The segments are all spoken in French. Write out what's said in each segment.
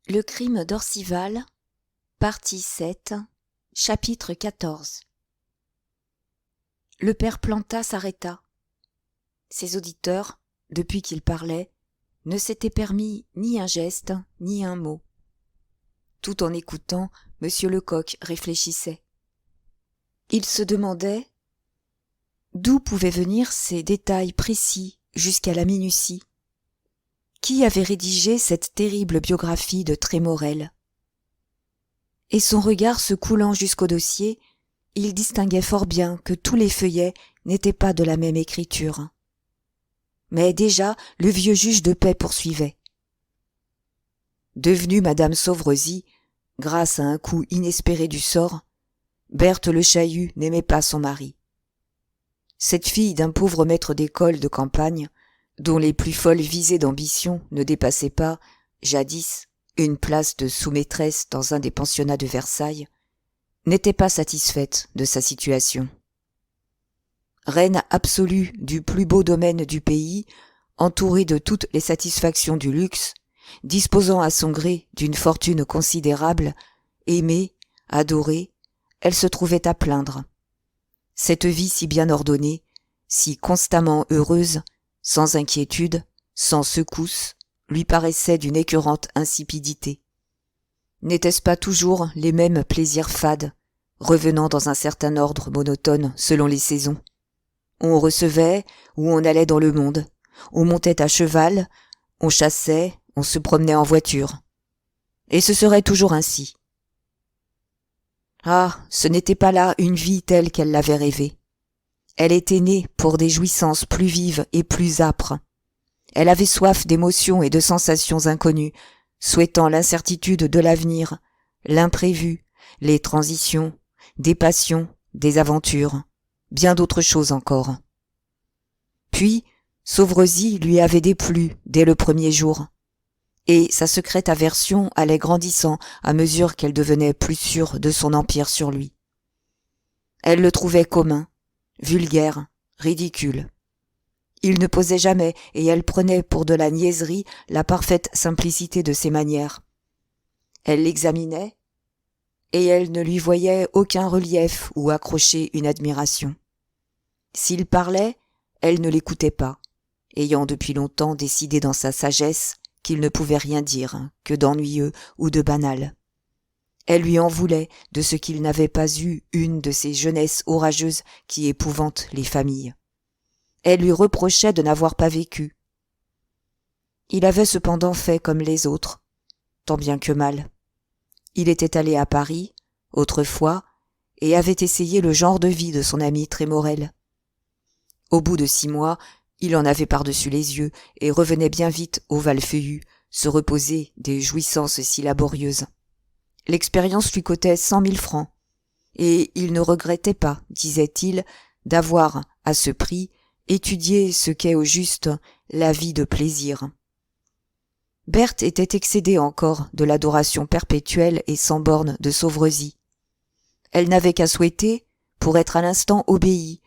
Le crime d'Orcival, partie 7, chapitre 14. Le père Planta s'arrêta. Ses auditeurs, depuis qu'il parlait, ne s'étaient permis ni un geste, ni un mot. Tout en écoutant, M. Lecoq réfléchissait. Il se demandait d'où pouvaient venir ces détails précis jusqu'à la minutie. Qui avait rédigé cette terrible biographie de Trémorel? Et son regard se coulant jusqu'au dossier, il distinguait fort bien que tous les feuillets n'étaient pas de la même écriture. Mais déjà, le vieux juge de paix poursuivait. Devenue Madame Sauvrezis, grâce à un coup inespéré du sort, Berthe Le Chahut n'aimait pas son mari. Cette fille d'un pauvre maître d'école de campagne, dont les plus folles visées d'ambition ne dépassaient pas, jadis, une place de sous-maîtresse dans un des pensionnats de Versailles, n'était pas satisfaite de sa situation. Reine absolue du plus beau domaine du pays, entourée de toutes les satisfactions du luxe, disposant à son gré d'une fortune considérable, aimée, adorée, elle se trouvait à plaindre. Cette vie si bien ordonnée, si constamment heureuse, sans inquiétude, sans secousse, lui paraissait d'une écœurante insipidité. N'étaient-ce pas toujours les mêmes plaisirs fades, revenant dans un certain ordre monotone selon les saisons? On recevait ou on allait dans le monde, on montait à cheval, on chassait, on se promenait en voiture. Et ce serait toujours ainsi. Ah, ce n'était pas là une vie telle qu'elle l'avait rêvée. Elle était née pour des jouissances plus vives et plus âpres. Elle avait soif d'émotions et de sensations inconnues, souhaitant l'incertitude de l'avenir, l'imprévu, les transitions, des passions, des aventures, bien d'autres choses encore. Puis, Sauvrezis lui avait déplu dès le premier jour, et sa secrète aversion allait grandissant à mesure qu'elle devenait plus sûre de son empire sur lui. Elle le trouvait commun, vulgaire, ridicule. Il ne posait jamais, et elle prenait pour de la niaiserie la parfaite simplicité de ses manières. Elle l'examinait, et elle ne lui voyait aucun relief où accrocher une admiration. S'il parlait, elle ne l'écoutait pas, ayant depuis longtemps décidé dans sa sagesse qu'il ne pouvait rien dire que d'ennuyeux ou de banal. Elle lui en voulait de ce qu'il n'avait pas eu une de ces jeunesses orageuses qui épouvantent les familles. Elle lui reprochait de n'avoir pas vécu. Il avait cependant fait comme les autres, tant bien que mal. Il était allé à Paris, autrefois, et avait essayé le genre de vie de son ami Trémorel. Au bout de 6 mois, il en avait par-dessus les yeux et revenait bien vite au Val-Feuillu, se reposer des jouissances si laborieuses. L'expérience lui coûtait 100 000 francs, et il ne regrettait pas, disait-il, d'avoir, à ce prix, étudié ce qu'est au juste la vie de plaisir. Berthe était excédée encore de l'adoration perpétuelle et sans borne de Sauvrezis. Elle n'avait qu'à souhaiter, pour être à l'instant obéie,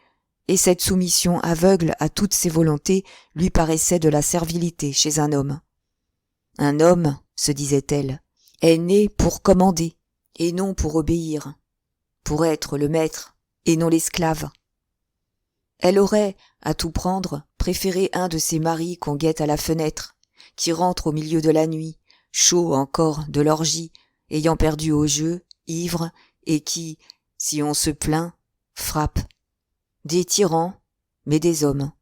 et cette soumission aveugle à toutes ses volontés lui paraissait de la servilité chez un homme. Un homme, se disait-elle, est né pour commander, et non pour obéir, pour être le maître, et non l'esclave. Elle aurait, à tout prendre, préféré un de ces maris qu'on guette à la fenêtre, qui rentrent au milieu de la nuit, chauds encore de l'orgie, ayant perdu au jeu, ivres, et qui, si on se plaint, frappent. Des tyrans, mais des hommes.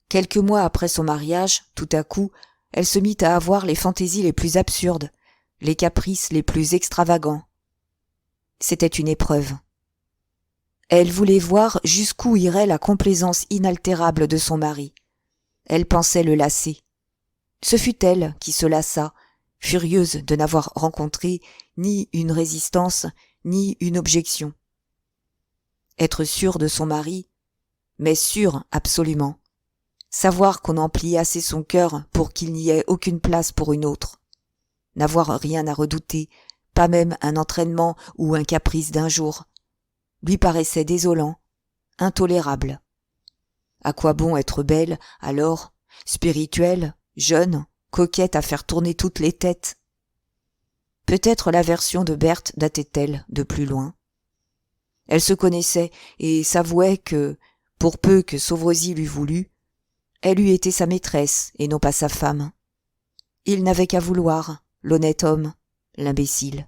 Quelques mois après son mariage, tout à coup, elle se mit à avoir les fantaisies les plus absurdes, les caprices les plus extravagants. C'était une épreuve. Elle voulait voir jusqu'où irait la complaisance inaltérable de son mari. Elle pensait le lasser. Ce fut elle qui se lassa, furieuse de n'avoir rencontré ni une résistance, ni une objection. Être sûre de son mari, mais sûre absolument. Savoir qu'on en plie assez son cœur pour qu'il n'y ait aucune place pour une autre. N'avoir rien à redouter, pas même un entraînement ou un caprice d'un jour, lui paraissait désolant, intolérable. À quoi bon être belle, alors, spirituelle, jeune, coquette à faire tourner toutes les têtes? Peut-être l'aversion de Berthe datait-elle de plus loin. Elle se connaissait et s'avouait que, pour peu que Sauvrezis l'eût voulu, elle eût été sa maîtresse et non pas sa femme. Il n'avait qu'à vouloir, l'honnête homme, l'imbécile.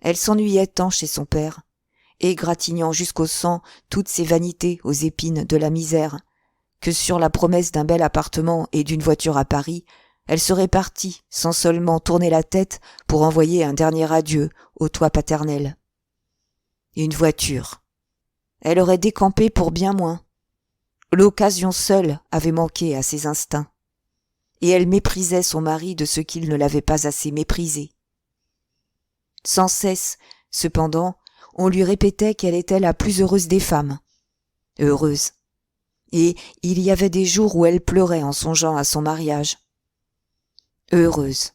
Elle s'ennuyait tant chez son père, égratignant jusqu'au sang toutes ses vanités aux épines de la misère, que sur la promesse d'un bel appartement et d'une voiture à Paris, elle serait partie sans seulement tourner la tête pour envoyer un dernier adieu au toit paternel. Une voiture. Elle aurait décampé pour bien moins. L'occasion seule avait manqué à ses instincts. Et elle méprisait son mari de ce qu'il ne l'avait pas assez méprisée. Sans cesse, cependant, on lui répétait qu'elle était la plus heureuse des femmes. Heureuse. Et il y avait des jours où elle pleurait en songeant à son mariage. Heureuse.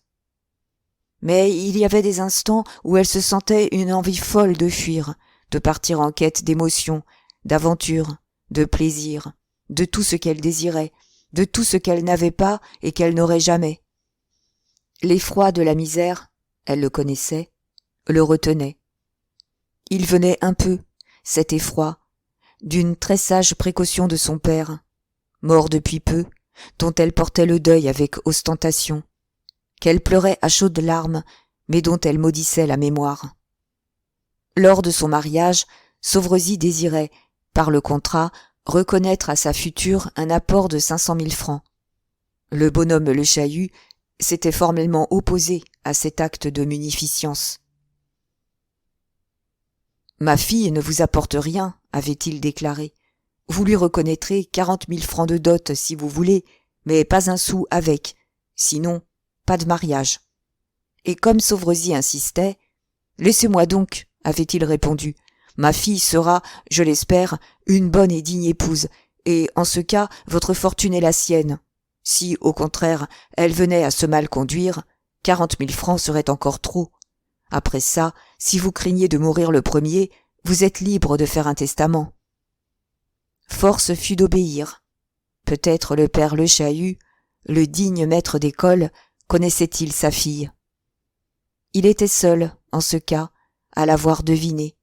Mais il y avait des instants où elle se sentait une envie folle de fuir, de partir en quête d'émotions, d'aventures, de plaisir, de tout ce qu'elle désirait, de tout ce qu'elle n'avait pas et qu'elle n'aurait jamais. L'effroi de la misère, elle le connaissait, le retenait. Il venait un peu, cet effroi, d'une très sage précaution de son père, mort depuis peu, dont elle portait le deuil avec ostentation, qu'elle pleurait à chaudes larmes, mais dont elle maudissait la mémoire. Lors de son mariage, Sauvrezis désirait, par le contrat, reconnaître à sa future un apport de 500 000 francs. Le bonhomme Le Chahut s'était formellement opposé à cet acte de munificence. « Ma fille ne vous apporte rien, avait-il déclaré. Vous lui reconnaîtrez 40 000 francs de dot si vous voulez, mais pas un sou avec, sinon pas de mariage. » Et comme Sauvrezis insistait, « Laissez-moi donc, avait-il répondu. Ma fille sera, je l'espère, une bonne et digne épouse, et en ce cas, votre fortune est la sienne. Si, au contraire, elle venait à se mal conduire, 40 000 francs seraient encore trop. Après ça, si vous craignez de mourir le premier, vous êtes libre de faire un testament. » Force fut d'obéir. Peut-être le père Le Chahut, le digne maître d'école, connaissait-il sa fille. Il était seul, en ce cas, à l'avoir deviné,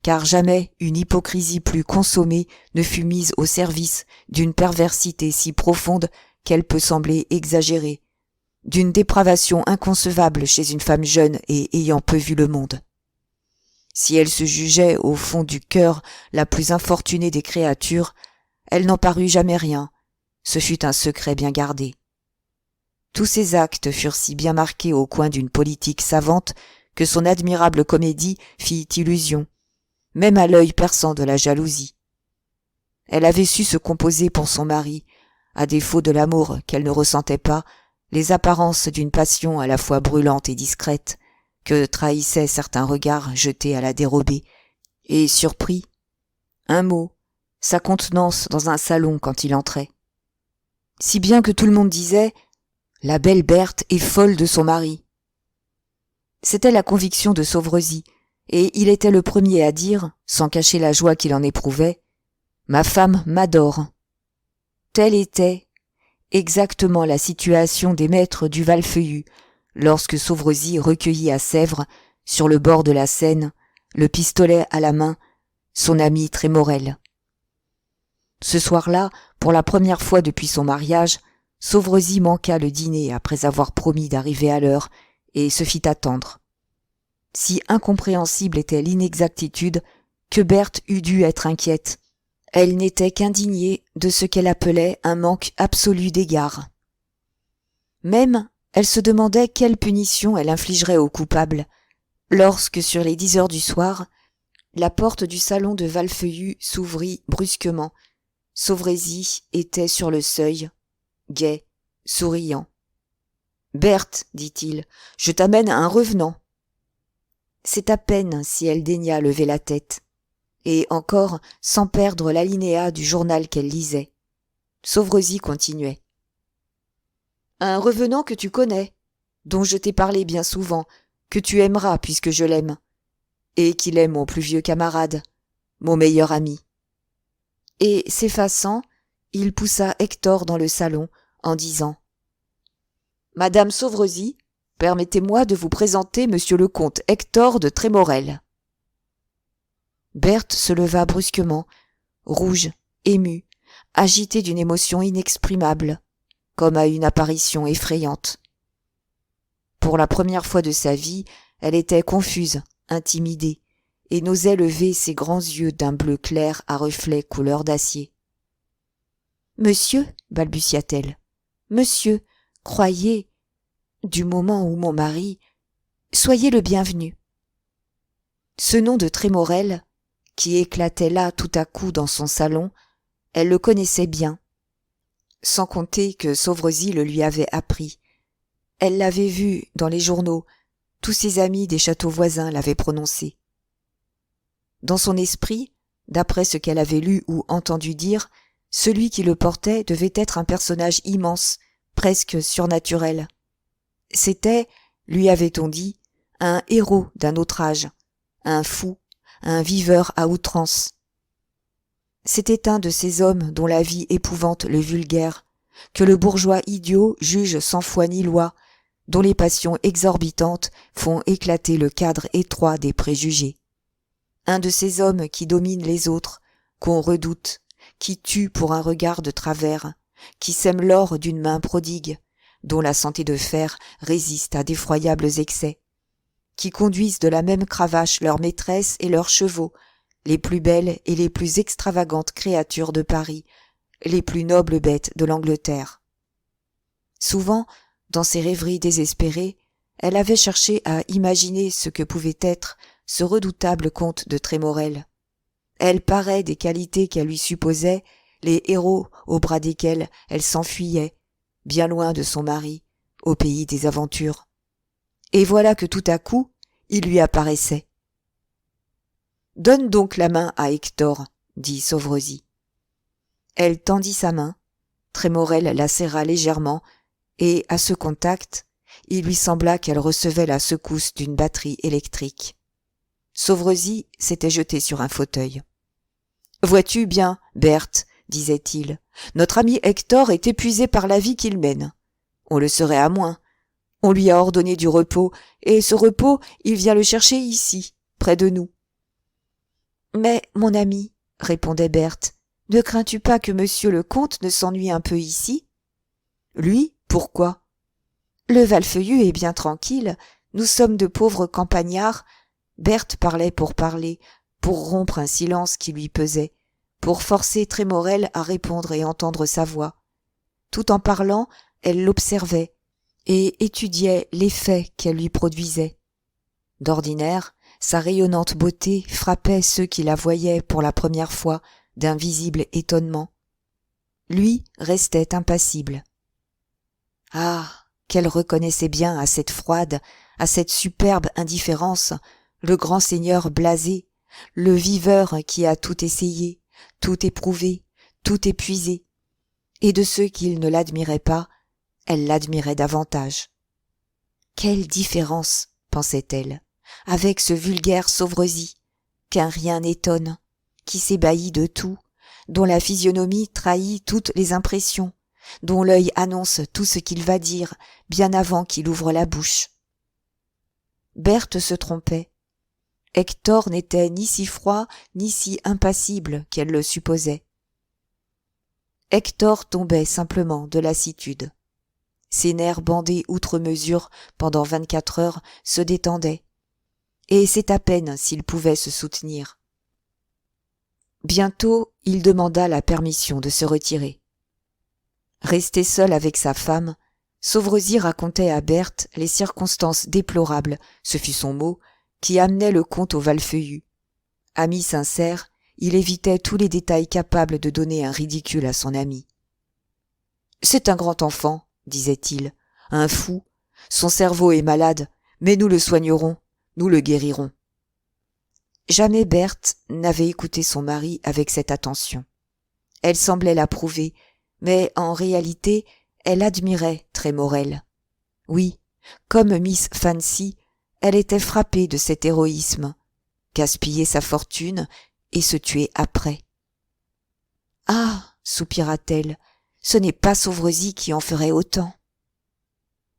car jamais une hypocrisie plus consommée ne fut mise au service d'une perversité si profonde qu'elle peut sembler exagérée, d'une dépravation inconcevable chez une femme jeune et ayant peu vu le monde. Si elle se jugeait au fond du cœur la plus infortunée des créatures, elle n'en parut jamais rien, ce fut un secret bien gardé. Tous ses actes furent si bien marqués au coin d'une politique savante que son admirable comédie fit illusion, même à l'œil perçant de la jalousie. Elle avait su se composer pour son mari, à défaut de l'amour qu'elle ne ressentait pas, les apparences d'une passion à la fois brûlante et discrète, que trahissaient certains regards jetés à la dérobée, et surpris, un mot, sa contenance dans un salon quand il entrait. Si bien que tout le monde disait « La belle Berthe est folle de son mari ». C'était la conviction de Sauvrezis, et il était le premier à dire, sans cacher la joie qu'il en éprouvait, « Ma femme m'adore ». Telle était exactement la situation des maîtres du Valfeuillu, lorsque Sauvrezis recueillit à Sèvres, sur le bord de la Seine, le pistolet à la main, son ami Trémorel. Ce soir-là, pour la première fois depuis son mariage, Sauvrezis manqua le dîner après avoir promis d'arriver à l'heure et se fit attendre. Si incompréhensible était l'inexactitude que Berthe eût dû être inquiète, elle n'était qu'indignée de ce qu'elle appelait un manque absolu d'égard. Même, elle se demandait quelle punition elle infligerait au coupable, lorsque sur les 10 heures du soir, la porte du salon de Valfeuillu s'ouvrit brusquement. Sauvrezis était sur le seuil, gai, souriant. « Berthe, dit-il, je t'amène un revenant. » C'est à peine si elle daigna lever la tête, et encore sans perdre l'alinéa du journal qu'elle lisait. Sauvrezis continuait. « Un revenant que tu connais, dont je t'ai parlé bien souvent, que tu aimeras puisque je l'aime, et qu'il est mon plus vieux camarade, mon meilleur ami. » Et s'effaçant, il poussa Hector dans le salon en disant « Madame Sauvrezis, permettez-moi de vous présenter monsieur le comte Hector de Trémorel. Berthe se leva brusquement, rouge, émue, agitée d'une émotion inexprimable, comme à une apparition effrayante. Pour la première fois de sa vie, elle était confuse, intimidée, et n'osait lever ses grands yeux d'un bleu clair à reflets couleur d'acier. « Monsieur, balbutia-t-elle, monsieur, croyez, du moment où mon mari, soyez le bienvenu. » Ce nom de Trémorel, qui éclatait là tout à coup dans son salon, elle le connaissait bien, sans compter que Sauvrezis le lui avait appris. Elle l'avait vu dans les journaux, tous ses amis des châteaux voisins l'avaient prononcé. Dans son esprit, d'après ce qu'elle avait lu ou entendu dire, celui qui le portait devait être un personnage immense, presque surnaturel. C'était, lui avait-on dit, un héros d'un autre âge, un fou, un viveur à outrance. C'était un de ces hommes dont la vie épouvante le vulgaire, que le bourgeois idiot juge sans foi ni loi, dont les passions exorbitantes font éclater le cadre étroit des préjugés. Un de ces hommes qui dominent les autres, qu'on redoute, qui tuent pour un regard de travers, qui sèment l'or d'une main prodigue, dont la santé de fer résiste à d'effroyables excès, qui conduisent de la même cravache leurs maîtresses et leurs chevaux, les plus belles et les plus extravagantes créatures de Paris, les plus nobles bêtes de l'Angleterre. Souvent, dans ses rêveries désespérées, elle avait cherché à imaginer ce que pouvait être ce redoutable comte de Trémorel. Elle parait des qualités qu'elle lui supposait, les héros au bras desquels elle s'enfuyait, bien loin de son mari, au pays des aventures. Et voilà que tout à coup, il lui apparaissait. « Donne donc la main à Hector, » dit Sauvrezis. Elle tendit sa main, Trémorel la serra légèrement, et, à ce contact, il lui sembla qu'elle recevait la secousse d'une batterie électrique. Sauvrezis s'était jeté sur un fauteuil. « Vois-tu bien, Berthe, disait-il, notre ami Hector est épuisé par la vie qu'il mène. On le serait à moins. On lui a ordonné du repos, et ce repos, il vient le chercher ici, près de nous. »« Mais, mon ami, répondait Berthe, ne crains-tu pas que monsieur le comte ne s'ennuie un peu ici ? » ?»« Lui, pourquoi ? » ?»« Le Valfeuillu est bien tranquille, nous sommes de pauvres campagnards. » Berthe parlait pour parler, pour rompre un silence qui lui pesait, pour forcer Trémorel à répondre et entendre sa voix. Tout en parlant, elle l'observait et étudiait l'effet qu'elle lui produisait. D'ordinaire, sa rayonnante beauté frappait ceux qui la voyaient pour la première fois d'un visible étonnement. Lui restait impassible. Ah, qu'elle reconnaissait bien à cette froide, à cette superbe indifférence, le grand seigneur blasé, le viveur qui a tout essayé, tout éprouvé, tout épuisé. Et de ceux qui ne l'admiraient pas, elle l'admirait davantage. Quelle différence, pensait-elle, avec ce vulgaire Sauvrezis, qu'un rien n'étonne, qui s'ébahit de tout, dont la physionomie trahit toutes les impressions, dont l'œil annonce tout ce qu'il va dire bien avant qu'il ouvre la bouche. Berthe se trompait. Hector n'était ni si froid ni si impassible qu'elle le supposait. Hector tombait simplement de lassitude. Ses nerfs bandés outre mesure pendant 24 heures se détendaient, et c'est à peine s'il pouvait se soutenir. Bientôt, il demanda la permission de se retirer. Resté seul avec sa femme, Sauvrezis racontait à Berthe les circonstances déplorables, ce fut son mot, qui amenaient le comte au Valfeuillu. Ami sincère, il évitait tous les détails capables de donner un ridicule à son ami. « C'est un grand enfant, disait-il, un fou. Son cerveau est malade, mais nous le soignerons, nous le guérirons. » Jamais Berthe n'avait écouté son mari avec cette attention. Elle semblait l'approuver, mais en réalité, elle admirait Trémorel. Oui, comme Miss Fancy, elle était frappée de cet héroïsme, gaspiller sa fortune et se tuer après. « Ah !» soupira-t-elle, « ce n'est pas Sauvrezis qui en ferait autant. »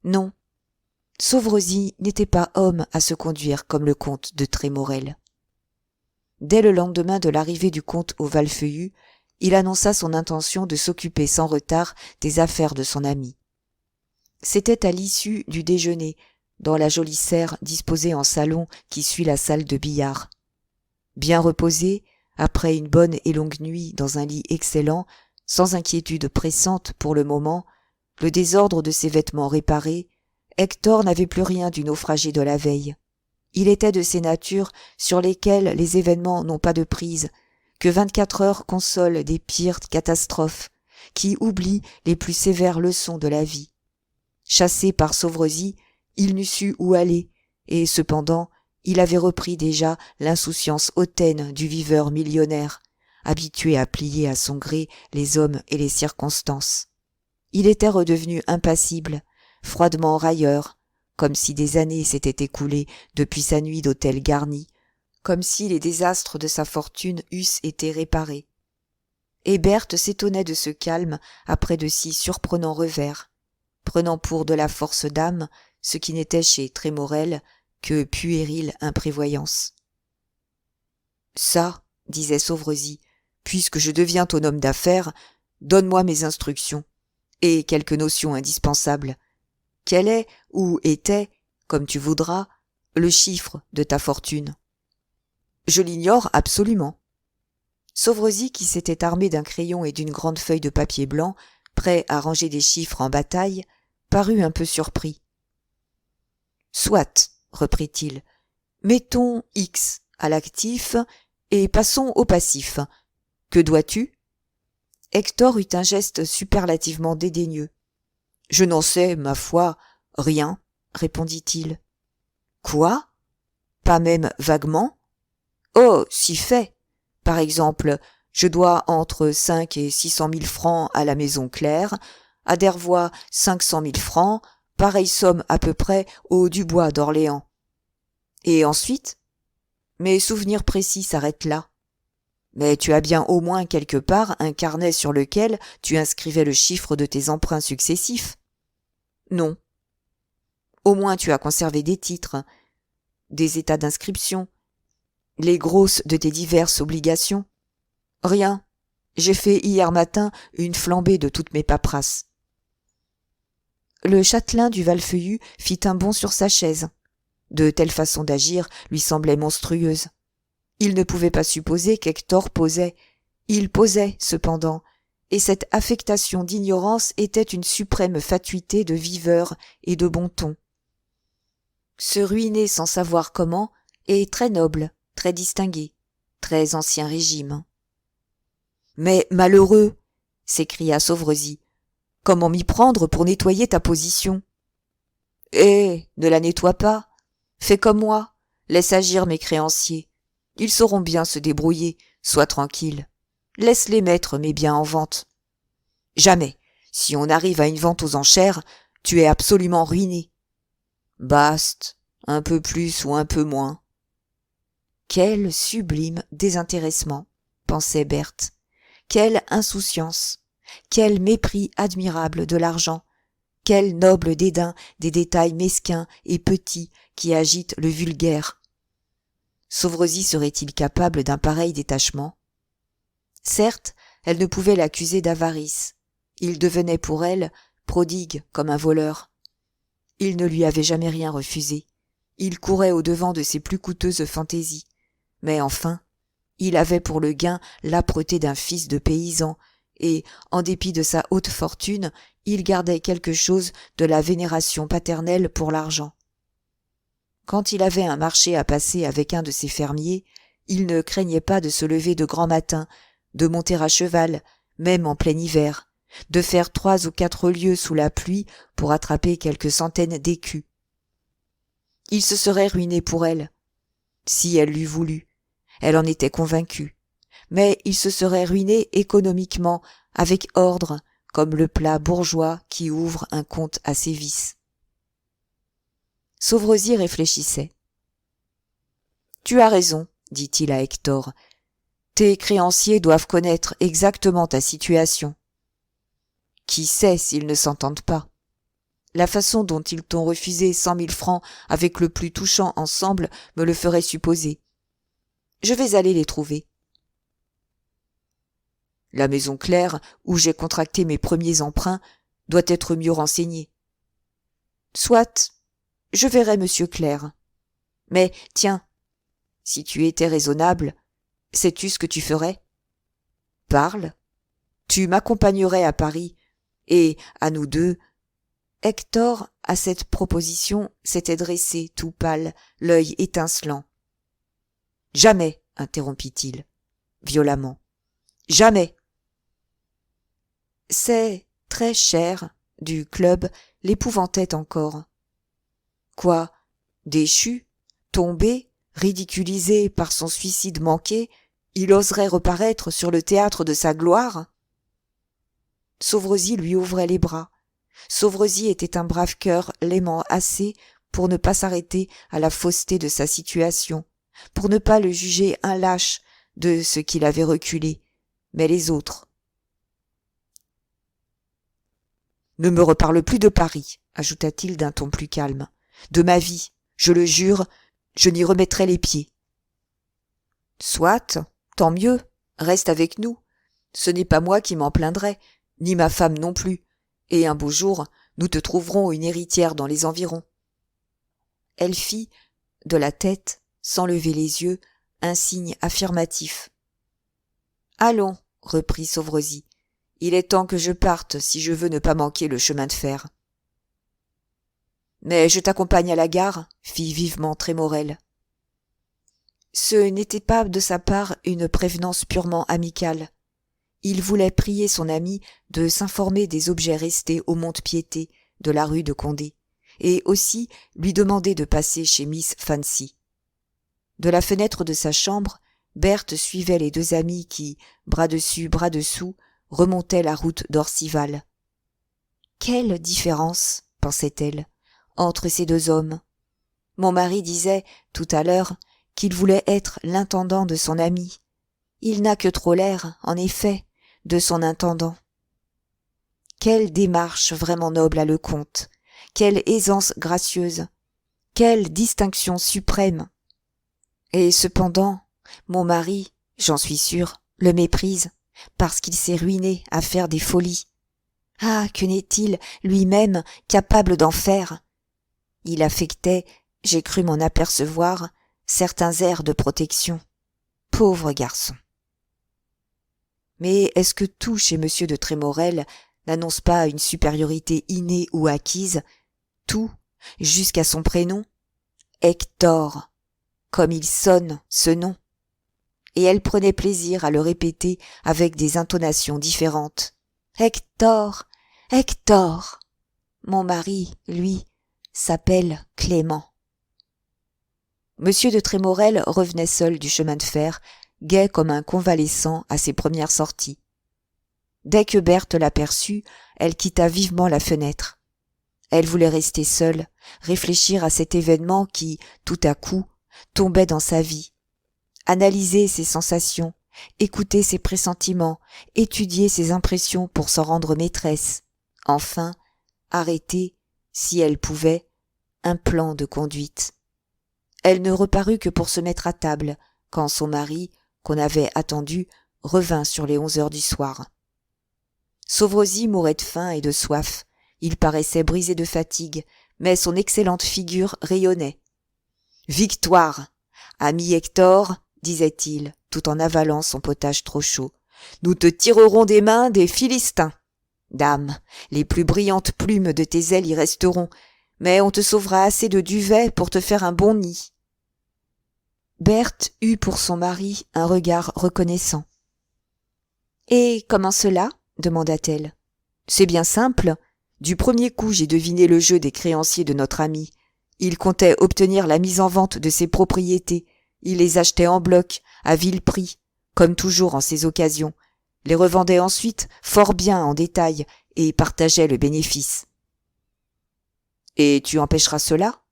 Non, Sauverosy n'était pas homme à se conduire comme le comte de Trémorel. Dès le lendemain de l'arrivée du comte au Val-Feuillu, il annonça son intention de s'occuper sans retard des affaires de son ami. C'était à l'issue du déjeuner, dans la jolie serre disposée en salon qui suit la salle de billard. Bien reposé, après une bonne et longue nuit dans un lit excellent, sans inquiétude pressante pour le moment, le désordre de ses vêtements réparés, Hector n'avait plus rien du naufragé de la veille. Il était de ces natures sur lesquelles les événements n'ont pas de prise, que 24 heures consolent des pires catastrophes, qui oublient les plus sévères leçons de la vie. Chassé par Sauverosy, il n'eût su où aller, et cependant, il avait repris déjà l'insouciance hautaine du viveur millionnaire, habitué à plier à son gré les hommes et les circonstances. Il était redevenu impassible, froidement railleur, comme si des années s'étaient écoulées depuis sa nuit d'hôtel garni, comme si les désastres de sa fortune eussent été réparés. Et Berthe s'étonnait de ce calme après de si surprenants revers, prenant pour de la force d'âme ce qui n'était chez Trémorel que puérile imprévoyance. « Ça, disait Sauverosy, puisque je deviens ton homme d'affaires, donne-moi mes instructions, et quelques notions indispensables. Quel est, ou était, comme tu voudras, le chiffre de ta fortune ? » « Je l'ignore absolument. » Sauverosy, qui s'était armé d'un crayon et d'une grande feuille de papier blanc, prêt à ranger des chiffres en bataille, parut un peu surpris. « Soit, reprit-il, mettons X à l'actif et passons au passif. Que dois-tu ? » Hector eut un geste superlativement dédaigneux. « Je n'en sais, ma foi, rien, répondit-il. « Quoi ? Pas même vaguement ? Oh, si fait. Par exemple, je dois entre 5 et 600 000 francs à la maison Claire, à Dervois 500 000 francs, pareille somme à peu près au Dubois d'Orléans. Et ensuite ? Mes souvenirs précis s'arrêtent là. Mais tu as bien au moins quelque part un carnet sur lequel tu inscrivais le chiffre de tes emprunts successifs ? Non. Au moins tu as conservé des titres, des états d'inscription, les grosses de tes diverses obligations ? Rien. J'ai fait hier matin une flambée de toutes mes paperasses. Le châtelain du Val-Feuillu fit un bond sur sa chaise. De telles façons d'agir lui semblaient monstrueuses. Il ne pouvait pas supposer qu'Hector posait. Il posait, cependant, et cette affectation d'ignorance était une suprême fatuité de viveur et de bon ton. Se ruiner sans savoir comment est très noble, très distingué, très ancien régime. « Mais malheureux !» s'écria Sauverosy. « Comment m'y prendre pour nettoyer ta position ?»« Eh, ne la nettoie pas. Fais comme moi. Laisse agir mes créanciers. Ils sauront bien se débrouiller. Sois tranquille. Laisse-les mettre mes biens en vente. Jamais. Si on arrive à une vente aux enchères, tu es absolument ruiné. Baste, un peu plus ou un peu moins. » Quel sublime désintéressement, pensait Berthe. Quelle insouciance, quel mépris admirable de l'argent, quel noble dédain des détails mesquins et petits qui agitent le vulgaire. Sauverosy serait-il capable d'un pareil détachement ? Certes, elle ne pouvait l'accuser d'avarice. Il devenait pour elle prodigue comme un voleur. Il ne lui avait jamais rien refusé. Il courait au-devant de ses plus coûteuses fantaisies. Mais enfin, il avait pour le gain l'âpreté d'un fils de paysan, et, en dépit de sa haute fortune, il gardait quelque chose de la vénération paternelle pour l'argent. Quand il avait un marché à passer avec un de ses fermiers, il ne craignait pas de se lever de grand matin, de monter à cheval, même en plein hiver, de faire 3 ou 4 lieues sous la pluie pour attraper quelques centaines d'écus. Il se serait ruiné pour elle, si elle l'eût voulu. Elle en était convaincue. Mais il se serait ruiné économiquement, avec ordre, comme le plat bourgeois qui ouvre un compte à ses vices. Sauverosy réfléchissait. « Tu as raison, dit-il à Hector. Tes créanciers doivent connaître exactement ta situation. Qui sait s'ils ne s'entendent pas ? La façon dont ils t'ont refusé 100 000 francs avec le plus touchant ensemble me le ferait supposer. Je vais aller les trouver. La maison Claire, où j'ai contracté mes premiers emprunts, doit être mieux renseignée. Soit, je verrai monsieur Claire. Mais, tiens, si tu étais raisonnable, sais-tu ce que tu ferais? Parle. Tu m'accompagnerais à Paris, et, à nous deux... Hector, à cette proposition, s'était dressé, tout pâle, l'œil étincelant. Jamais, interrompit-il, violemment. Jamais. C'est très cher du club l'épouvantait encore. Quoi, déchu, tombé, ridiculisé par son suicide manqué, il oserait reparaître sur le théâtre de sa gloire? Sauvrezy lui ouvrait les bras. Sauvrezy était un brave cœur l'aimant assez pour ne pas s'arrêter à la fausseté de sa situation, pour ne pas le juger un lâche de ce qu'il avait reculé, mais les autres. « Ne me reparle plus de Paris, » ajouta-t-il d'un ton plus calme. « De ma vie, je le jure, je n'y remettrai les pieds. »« Soit, tant mieux, reste avec nous. Ce n'est pas moi qui m'en plaindrai, ni ma femme non plus. Et un beau jour, nous te trouverons une héritière dans les environs. » Elle fit, de la tête, sans lever les yeux, un signe affirmatif. « Allons, » reprit Sauvrezy, « il est temps que je parte si je veux ne pas manquer le chemin de fer. »« Mais je t'accompagne à la gare, » fit vivement Trémorel. Ce n'était pas de sa part une prévenance purement amicale. Il voulait prier son ami de s'informer des objets restés au mont-de-piété de la rue de Condé, et aussi lui demander de passer chez Miss Fancy. De la fenêtre de sa chambre, Berthe suivait les deux amis qui, bras dessus, bras dessous, remontaient la route d'Orcival. Quelle différence, pensait-elle, entre ces deux hommes. Mon mari disait, tout à l'heure, qu'il voulait être l'intendant de son ami. Il n'a que trop l'air, en effet, de son intendant. Quelle démarche vraiment noble a le comte, quelle aisance gracieuse, quelle distinction suprême. Et cependant, mon mari, j'en suis sûre, le méprise, parce qu'il s'est ruiné à faire des folies. Ah, que n'est-il lui-même capable d'en faire? Il affectait, j'ai cru m'en apercevoir, certains airs de protection. Pauvre garçon. Mais est-ce que tout chez monsieur de Trémorel n'annonce pas une supériorité innée ou acquise? Tout, jusqu'à son prénom? Hector, comme il sonne, ce nom. Et elle prenait plaisir à le répéter avec des intonations différentes. Hector, Hector. Mon mari, lui, s'appelle Clément. Monsieur de Trémorel revenait seul du chemin de fer, gai comme un convalescent à ses premières sorties. Dès que Berthe l'aperçut, elle quitta vivement la fenêtre. Elle voulait rester seule, réfléchir à cet événement qui, tout à coup, tombait dans sa vie, analyser ses sensations, écouter ses pressentiments, étudier ses impressions pour s'en rendre maîtresse, enfin, arrêter, si elle pouvait, un plan de conduite. Elle ne reparut que pour se mettre à table, quand son mari, qu'on avait attendu, revint sur les 11 heures du soir. Sauvrezy mourait de faim et de soif. Il paraissait brisé de fatigue, mais son excellente figure rayonnait. « Victoire, ami Hector, disait-il, tout en avalant son potage trop chaud, nous te tirerons des mains des Philistins. Dame, les plus brillantes plumes de tes ailes y resteront, mais on te sauvera assez de duvet pour te faire un bon nid. » Berthe eut pour son mari un regard reconnaissant. « Et comment cela ? Demanda-t-elle. « C'est bien simple. Du premier coup, j'ai deviné le jeu des créanciers de notre ami. Il comptait obtenir la mise en vente de ses propriétés. Il les achetait en bloc, à vil prix, comme toujours en ces occasions, les revendait ensuite fort bien en détail et partageait le bénéfice. « Et tu empêcheras cela ?»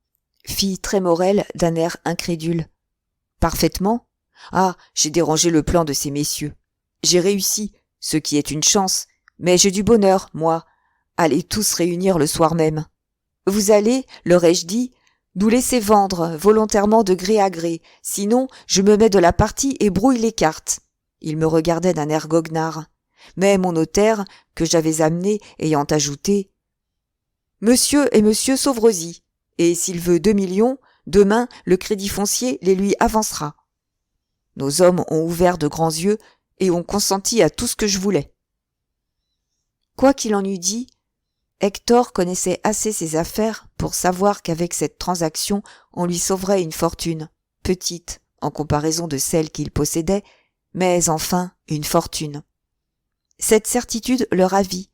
fit Trémorel d'un air incrédule. « Parfaitement. Ah, j'ai dérangé le plan de ces messieurs. J'ai réussi, ce qui est une chance, mais j'ai du bonheur, moi, à les tous réunir le soir même. Vous allez, leur ai-je dit, nous laisser vendre volontairement de gré à gré, sinon je me mets de la partie et brouille les cartes. Il me regardait d'un air goguenard. Mais mon notaire, que j'avais amené, ayant ajouté « Monsieur et monsieur Sauvresi, et s'il veut 2 millions, demain le crédit foncier les lui avancera. » Nos hommes ont ouvert de grands yeux et ont consenti à tout ce que je voulais. Quoi qu'il en eût dit, Hector connaissait assez ses affaires pour savoir qu'avec cette transaction, on lui sauverait une fortune, petite en comparaison de celle qu'il possédait, mais enfin une fortune. Cette certitude le ravit,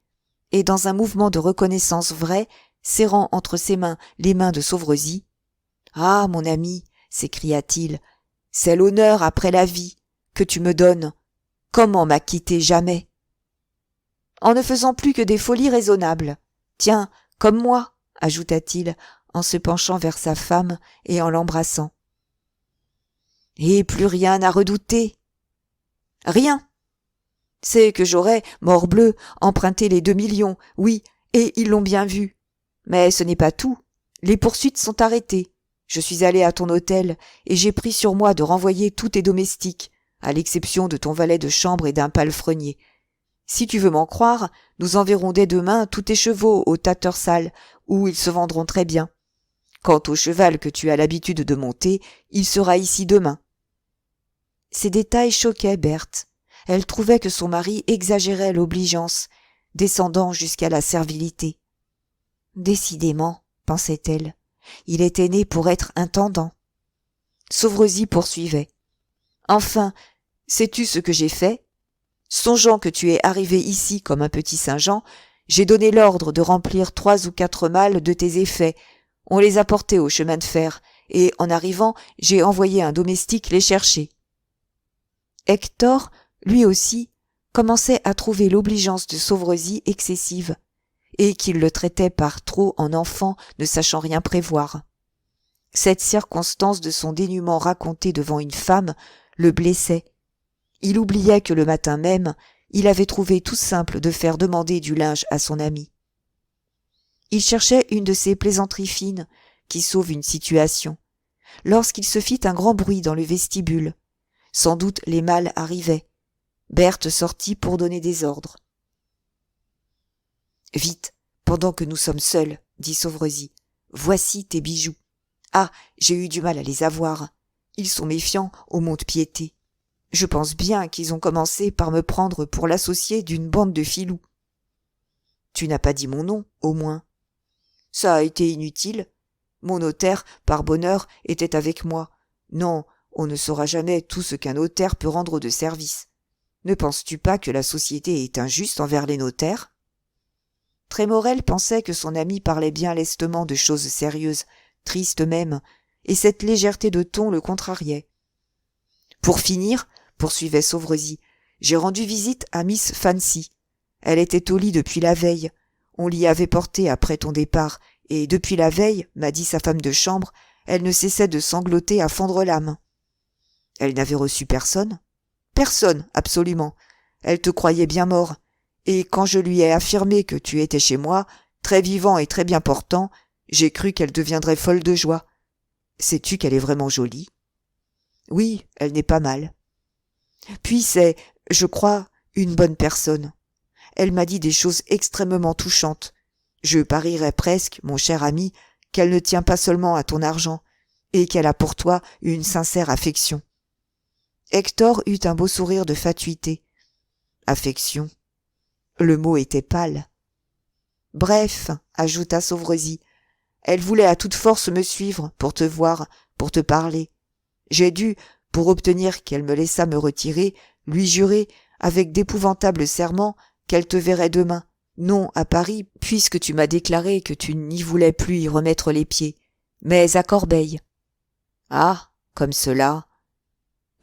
et dans un mouvement de reconnaissance vrai, serrant entre ses mains les mains de Sauvresi, « Ah, mon ami, s'écria-t-il, c'est l'honneur après la vie que tu me donnes. Comment m'acquitter jamais? En ne faisant plus que des folies raisonnables. Tiens, comme moi, ajouta-t-il, en se penchant vers sa femme et en l'embrassant. Et plus rien à redouter. Rien. C'est que j'aurais, morbleu, emprunté les 2 millions, oui, et ils l'ont bien vu. Mais ce n'est pas tout. Les poursuites sont arrêtées. Je suis allé à ton hôtel, et j'ai pris sur moi de renvoyer tous tes domestiques, à l'exception de ton valet de chambre et d'un palefrenier. Si tu veux m'en croire, nous enverrons dès demain tous tes chevaux au Tattersall, où ils se vendront très bien. Quant au cheval que tu as l'habitude de monter, il sera ici demain. Ces détails choquaient Berthe. Elle trouvait que son mari exagérait l'obligeance, descendant jusqu'à la servilité. Décidément, pensait-elle, il était né pour être intendant. Sauvresi poursuivait. Enfin, sais-tu ce que j'ai fait? Songeant que tu es arrivé ici comme un petit Saint-Jean, j'ai donné l'ordre de remplir 3 ou 4 malles de tes effets. On les a portés au chemin de fer, et en arrivant, j'ai envoyé un domestique les chercher. Hector, lui aussi, commençait à trouver l'obligeance de Sauvresi excessive, et qu'il le traitait par trop en enfant ne sachant rien prévoir. Cette circonstance de son dénûment raconté devant une femme le blessait. Il oubliait que le matin même, il avait trouvé tout simple de faire demander du linge à son ami. Il cherchait une de ces plaisanteries fines qui sauvent une situation, lorsqu'il se fit un grand bruit dans le vestibule. Sans doute les malles arrivaient. Berthe sortit pour donner des ordres. « Vite, pendant que nous sommes seuls, dit Sauvresi. Voici tes bijoux. Ah, j'ai eu du mal à les avoir. Ils sont méfiants au mont-de-piété. Je pense bien qu'ils ont commencé par me prendre pour l'associé d'une bande de filous. Tu n'as pas dit mon nom, au moins. Ça a été inutile. Mon notaire, par bonheur, était avec moi. Non, on ne saura jamais tout ce qu'un notaire peut rendre de service. Ne penses-tu pas que la société est injuste envers les notaires? Trémorel pensait que son ami parlait bien lestement de choses sérieuses, tristes même, et cette légèreté de ton le contrariait. Pour finir, poursuivait Sauvresi, j'ai rendu visite à Miss Fancy. Elle était au lit depuis la veille. On l'y avait portée après ton départ, et depuis la veille, m'a dit sa femme de chambre, elle ne cessait de sangloter à fendre l'âme. Elle n'avait reçu personne? Personne, absolument. Elle te croyait bien mort. Et quand je lui ai affirmé que tu étais chez moi, très vivant et très bien portant, j'ai cru qu'elle deviendrait folle de joie. Sais-tu qu'elle est vraiment jolie? Oui, elle n'est pas mal. Puis c'est, je crois, une bonne personne. Elle m'a dit des choses extrêmement touchantes. Je parierais presque, mon cher ami, qu'elle ne tient pas seulement à ton argent, et qu'elle a pour toi une sincère affection. Hector eut un beau sourire de fatuité. Affection. Le mot était pâle. Bref, ajouta Sauvresi, elle voulait à toute force me suivre pour te voir, pour te parler. J'ai dû, pour obtenir qu'elle me laissât me retirer, lui jurer, avec d'épouvantables serments, qu'elle te verrait demain, non à Paris, puisque tu m'as déclaré que tu n'y voulais plus y remettre les pieds, mais à Corbeil. Ah, comme cela.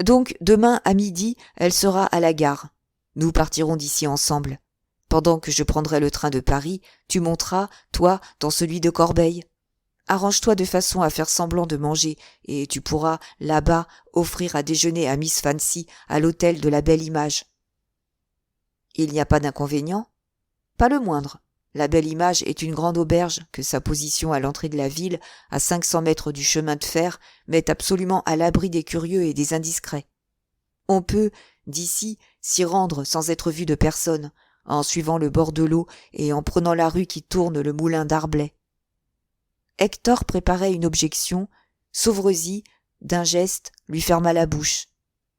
Donc demain à midi, elle sera à la gare. Nous partirons d'ici ensemble. Pendant que je prendrai le train de Paris, tu monteras, toi, dans celui de Corbeil. Arrange-toi de façon à faire semblant de manger, et tu pourras, là-bas, offrir à déjeuner à Miss Fancy à l'hôtel de la Belle Image. Il n'y a pas d'inconvénient? Pas le moindre. La Belle Image est une grande auberge que sa position à l'entrée de la ville, à 500 mètres du chemin de fer, met absolument à l'abri des curieux et des indiscrets. On peut, d'ici, s'y rendre sans être vu de personne, en suivant le bord de l'eau et en prenant la rue qui tourne le moulin d'Arblay. Hector préparait une objection, Sauverezy, d'un geste, lui ferma la bouche.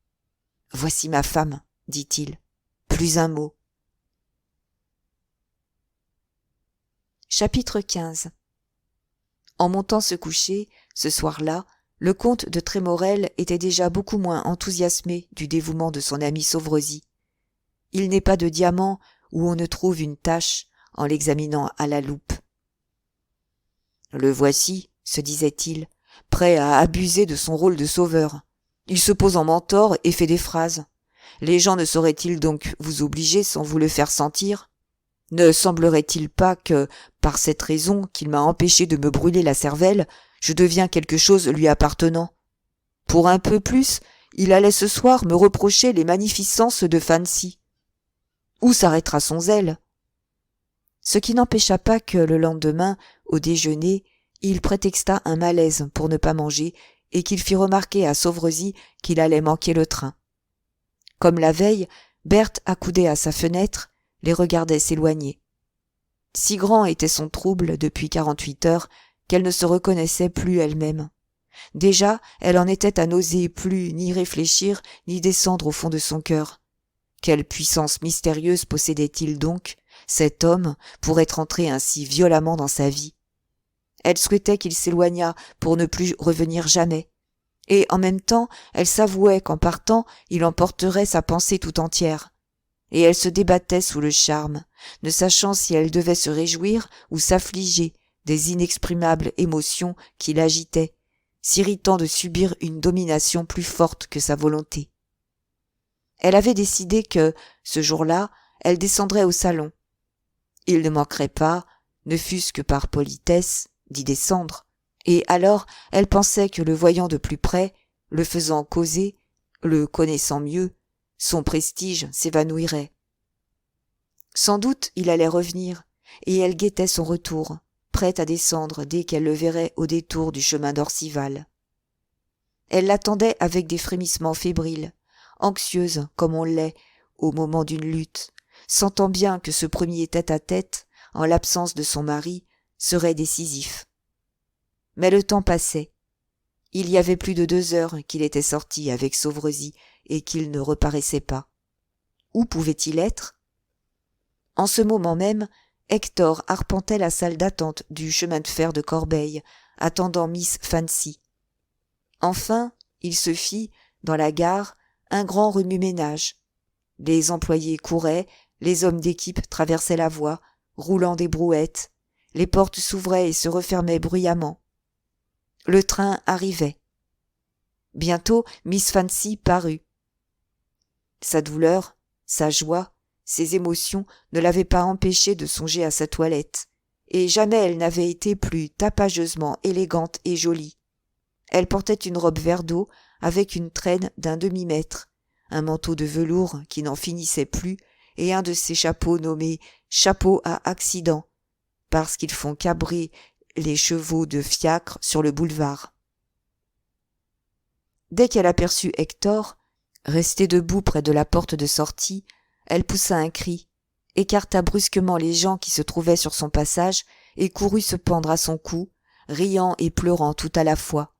« Voici ma femme, dit-il. Plus un mot. » Chapitre 15. En montant se coucher, ce soir-là, le comte de Trémorel était déjà beaucoup moins enthousiasmé du dévouement de son ami Sauverezy. Il n'est pas de diamant où on ne trouve une tache en l'examinant à la loupe. Le voici, se disait-il, prêt à abuser de son rôle de sauveur. Il se pose en mentor et fait des phrases. Les gens ne sauraient-ils donc vous obliger sans vous le faire sentir ? Ne semblerait-il pas que, par cette raison qu'il m'a empêché de me brûler la cervelle, je deviens quelque chose lui appartenant ? Pour un peu plus, il allait ce soir me reprocher les magnificences de Fancy. Où s'arrêtera son zèle ? Ce qui n'empêcha pas que, le lendemain, au déjeuner, il prétexta un malaise pour ne pas manger et qu'il fit remarquer à Sauverezy qu'il allait manquer le train. Comme la veille, Berthe, accoudée à sa fenêtre, les regardait s'éloigner. Si grand était son trouble depuis 48 heures qu'elle ne se reconnaissait plus elle-même. Déjà, elle en était à n'oser plus ni réfléchir ni descendre au fond de son cœur. Quelle puissance mystérieuse possédait-il donc, cet homme, pour être entré ainsi violemment dans sa vie ? Elle souhaitait qu'il s'éloignât pour ne plus revenir jamais. Et en même temps, elle s'avouait qu'en partant, il emporterait sa pensée tout entière. Et elle se débattait sous le charme, ne sachant si elle devait se réjouir ou s'affliger des inexprimables émotions qui l'agitaient, s'irritant de subir une domination plus forte que sa volonté. Elle avait décidé que, ce jour-là, elle descendrait au salon. Il ne manquerait pas, ne fût-ce que par politesse, d'y descendre, et alors elle pensait que le voyant de plus près, le faisant causer, le connaissant mieux, son prestige s'évanouirait. Sans doute il allait revenir, et elle guettait son retour, prête à descendre dès qu'elle le verrait au détour du chemin d'Orcival. Elle l'attendait avec des frémissements fébriles, anxieuse comme on l'est au moment d'une lutte, sentant bien que ce premier tête-à-tête, en l'absence de son mari, serait décisif. Mais le temps passait. Il y avait plus de 2 heures qu'il était sorti avec Sauverezy et qu'il ne reparaissait pas. Où pouvait-il être ? En ce moment même, Hector arpentait la salle d'attente du chemin de fer de Corbeil, attendant Miss Fancy. Enfin, il se fit, dans la gare, un grand remue-ménage. Les employés couraient, les hommes d'équipe traversaient la voie, roulant des brouettes. Les portes s'ouvraient et se refermaient bruyamment. Le train arrivait. Bientôt, Miss Fancy parut. Sa douleur, sa joie, ses émotions ne l'avaient pas empêchée de songer à sa toilette, et jamais elle n'avait été plus tapageusement élégante et jolie. Elle portait une robe vert d'eau avec une traîne d'un demi-mètre, un manteau de velours qui n'en finissait plus et un de ces chapeaux nommés « chapeaux à accident » parce qu'ils font cabrer les chevaux de fiacre sur le boulevard. Dès qu'elle aperçut Hector, resté debout près de la porte de sortie, elle poussa un cri, écarta brusquement les gens qui se trouvaient sur son passage et courut se pendre à son cou, riant et pleurant tout à la fois.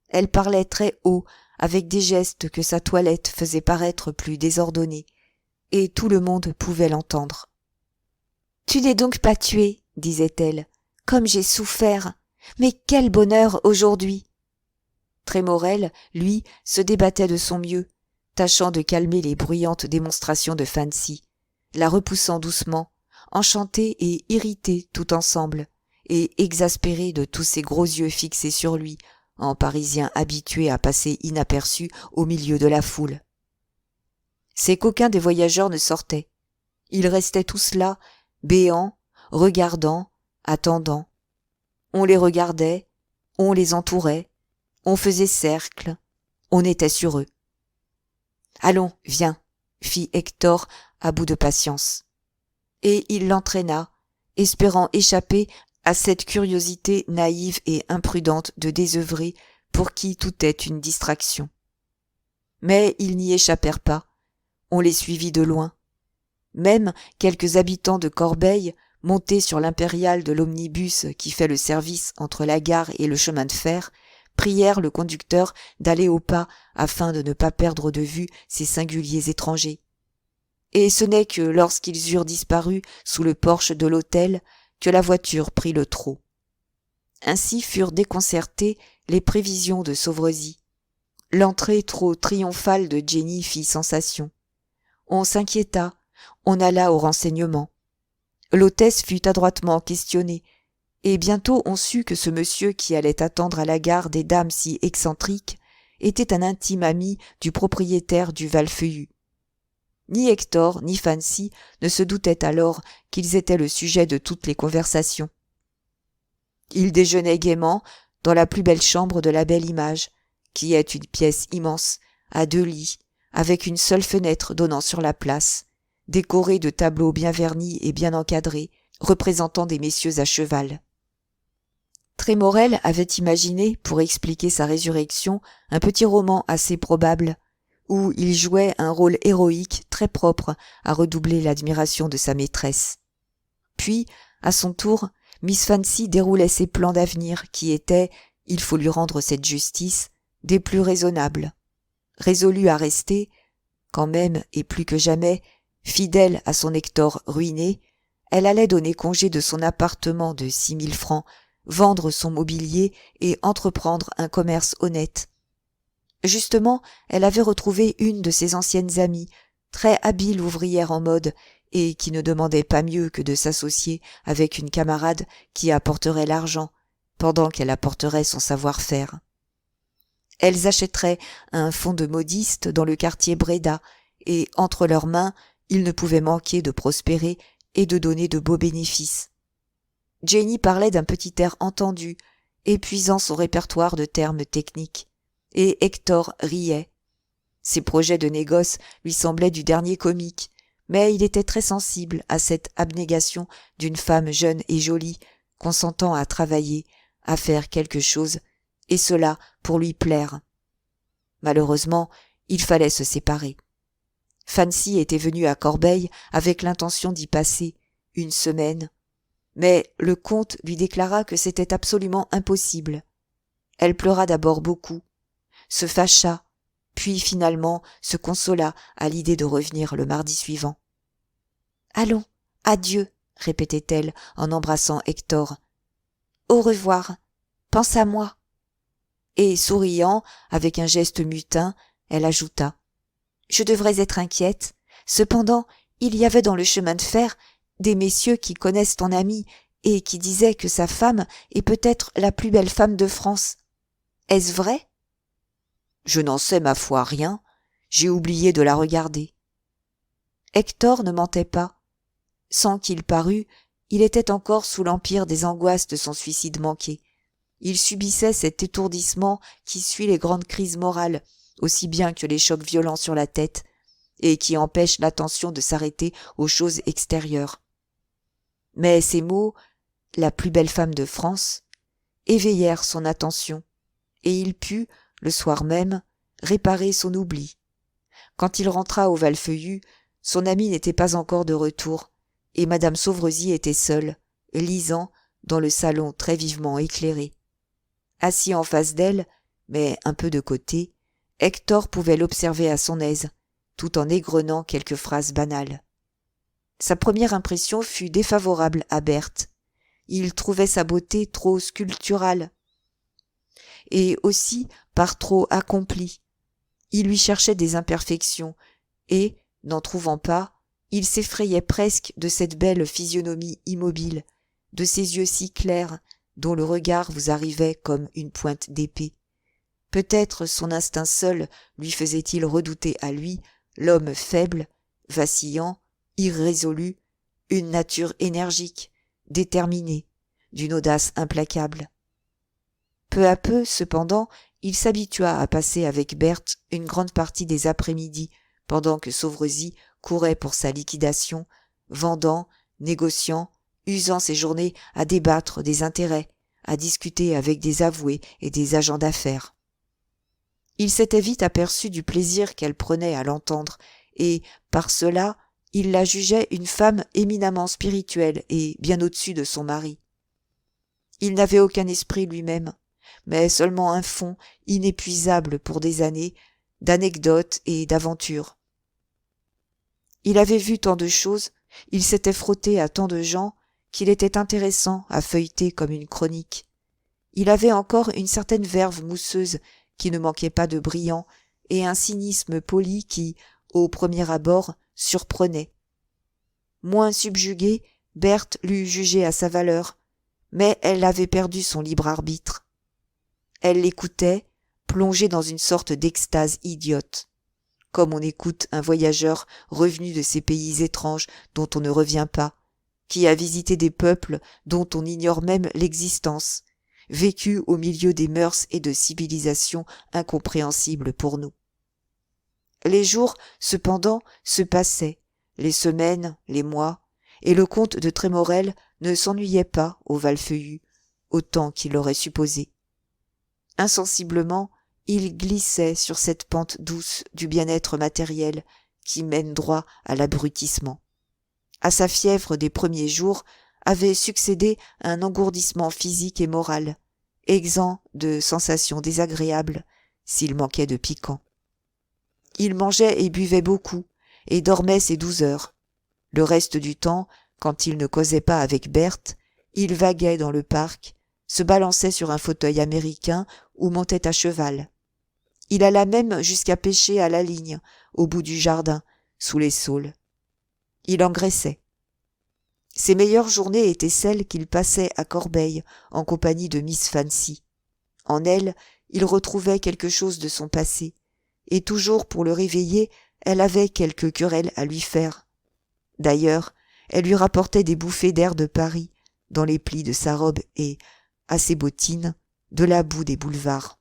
Elle parlait très haut, avec des gestes que sa toilette faisait paraître plus désordonnés, et tout le monde pouvait l'entendre. « Tu n'es donc pas tué, disait-elle, comme j'ai souffert. Mais quel bonheur aujourd'hui !» Trémorel, lui, se débattait de son mieux, tâchant de calmer les bruyantes démonstrations de Fancy, la repoussant doucement, enchanté et irrité tout ensemble, et exaspéré de tous ces gros yeux fixés sur lui, en Parisien habitué à passer inaperçu au milieu de la foule. Ces coquins des voyageurs ne sortaient. Ils restaient tous là, béants, regardant, attendant. On les regardait, on les entourait, on faisait cercle, on était sur eux. « Allons, viens » fit Hector à bout de patience. Et il l'entraîna, espérant échapper à cette curiosité naïve et imprudente de désœuvrés pour qui tout est une distraction. Mais ils n'y échappèrent pas, on les suivit de loin. Même quelques habitants de Corbeil, montés sur l'impériale de l'omnibus qui fait le service entre la gare et le chemin de fer, prièrent le conducteur d'aller au pas afin de ne pas perdre de vue ces singuliers étrangers. Et ce n'est que lorsqu'ils eurent disparu sous le porche de l'hôtel que la voiture prit le trot. Ainsi furent déconcertées les prévisions de Sauvrezy. L'entrée trop triomphale de Jenny fit sensation. On s'inquiéta, on alla au renseignement. L'hôtesse fut adroitement questionnée, et bientôt on sut que ce monsieur qui allait attendre à la gare des dames si excentriques était un intime ami du propriétaire du Val-Feuillu. Ni Hector ni Fancy ne se doutaient alors qu'ils étaient le sujet de toutes les conversations. Ils déjeunaient gaiement dans la plus belle chambre de la Belle Image, qui est une pièce immense, à 2 lits, avec une seule fenêtre donnant sur la place, décorée de tableaux bien vernis et bien encadrés, représentant des messieurs à cheval. Trémorel avait imaginé, pour expliquer sa résurrection, un petit roman assez probable, où il jouait un rôle héroïque très propre à redoubler l'admiration de sa maîtresse. Puis, à son tour, Miss Fancy déroulait ses plans d'avenir qui étaient, il faut lui rendre cette justice, des plus raisonnables. Résolue à rester, quand même et plus que jamais, fidèle à son Hector ruiné, elle allait donner congé de son appartement de 6 000 francs, vendre son mobilier et entreprendre un commerce honnête. Justement, elle avait retrouvé une de ses anciennes amies, très habile ouvrière en mode, et qui ne demandait pas mieux que de s'associer avec une camarade qui apporterait l'argent, pendant qu'elle apporterait son savoir-faire. Elles achèteraient un fonds de modiste dans le quartier Bréda, et entre leurs mains, il ne pouvait manquer de prospérer et de donner de beaux bénéfices. Jenny parlait d'un petit air entendu, épuisant son répertoire de termes techniques, et Hector riait. Ses projets de négoce lui semblaient du dernier comique, mais il était très sensible à cette abnégation d'une femme jeune et jolie, consentant à travailler, à faire quelque chose, et cela pour lui plaire. Malheureusement, il fallait se séparer. Fancy était venue à Corbeil avec l'intention d'y passer 1 semaine, mais le comte lui déclara que c'était absolument impossible. Elle pleura d'abord beaucoup, se fâcha, puis finalement se consola à l'idée de revenir le mardi suivant. « Allons, adieu, répétait-elle en embrassant Hector. « Au revoir, pense à moi. » Et souriant, avec un geste mutin, elle ajouta: « Je devrais être inquiète. Cependant, il y avait dans le chemin de fer des messieurs qui connaissent ton ami et qui disaient que sa femme est peut-être la plus belle femme de France. Est-ce vrai ? » « Je n'en sais, ma foi, rien. J'ai oublié de la regarder. » Hector ne mentait pas. Sans qu'il parût, il était encore sous l'empire des angoisses de son suicide manqué. Il subissait cet étourdissement qui suit les grandes crises morales, aussi bien que les chocs violents sur la tête, et qui empêche l'attention de s'arrêter aux choses extérieures. Mais ces mots, la plus belle femme de France, éveillèrent son attention, et il put, le soir même, réparer son oubli. Quand il rentra au Val-Feuillu, son ami n'était pas encore de retour, et madame Sauvrezy était seule, lisant, dans le salon très vivement éclairé. Assis en face d'elle, mais un peu de côté, Hector pouvait l'observer à son aise, tout en égrenant quelques phrases banales. Sa première impression fut défavorable à Berthe. Il trouvait sa beauté trop sculpturale, et aussi par trop accomplie. Il lui cherchait des imperfections, et, n'en trouvant pas, il s'effrayait presque de cette belle physionomie immobile, de ces yeux si clairs, dont le regard vous arrivait comme une pointe d'épée. Peut-être son instinct seul lui faisait-il redouter à lui l'homme faible, vacillant, irrésolu, une nature énergique, déterminée, d'une audace implacable. Peu à peu, cependant, il s'habitua à passer avec Berthe une grande partie des après-midi, pendant que Sauvrezy courait pour sa liquidation, vendant, négociant, usant ses journées à débattre des intérêts, à discuter avec des avoués et des agents d'affaires. Il s'était vite aperçu du plaisir qu'elle prenait à l'entendre, et, par cela, il la jugeait une femme éminemment spirituelle et bien au-dessus de son mari. Il n'avait aucun esprit lui-même, mais seulement un fond inépuisable pour des années d'anecdotes et d'aventures. Il avait vu tant de choses, il s'était frotté à tant de gens qu'il était intéressant à feuilleter comme une chronique. Il avait encore une certaine verve mousseuse qui ne manquait pas de brillant et un cynisme poli qui, au premier abord, surprenait. Moins subjuguée, Berthe l'eût jugé à sa valeur, mais elle avait perdu son libre arbitre. Elle l'écoutait, plongée dans une sorte d'extase idiote, comme on écoute un voyageur revenu de ces pays étranges dont on ne revient pas, qui a visité des peuples dont on ignore même l'existence, vécu au milieu des mœurs et de civilisations incompréhensibles pour nous. Les jours, cependant, se passaient, les semaines, les mois, et le comte de Trémorel ne s'ennuyait pas au Valfeuillu, autant qu'il l'aurait supposé. Insensiblement, il glissait sur cette pente douce du bien-être matériel qui mène droit à l'abrutissement. À sa fièvre des premiers jours avait succédé un engourdissement physique et moral, exempt de sensations désagréables s'il manquait de piquant. Il mangeait et buvait beaucoup, et dormait ses 12 heures. Le reste du temps, quand il ne causait pas avec Berthe, il vaguait dans le parc, se balançait sur un fauteuil américain ou montait à cheval. Il alla même jusqu'à pêcher à la ligne, au bout du jardin, sous les saules. Il engraissait. Ses meilleures journées étaient celles qu'il passait à Corbeil, en compagnie de Miss Fancy. En elle, il retrouvait quelque chose de son passé, et toujours pour le réveiller, elle avait quelque querelle à lui faire. D'ailleurs, elle lui rapportait des bouffées d'air de Paris, dans les plis de sa robe et, à ses bottines, de la boue des boulevards.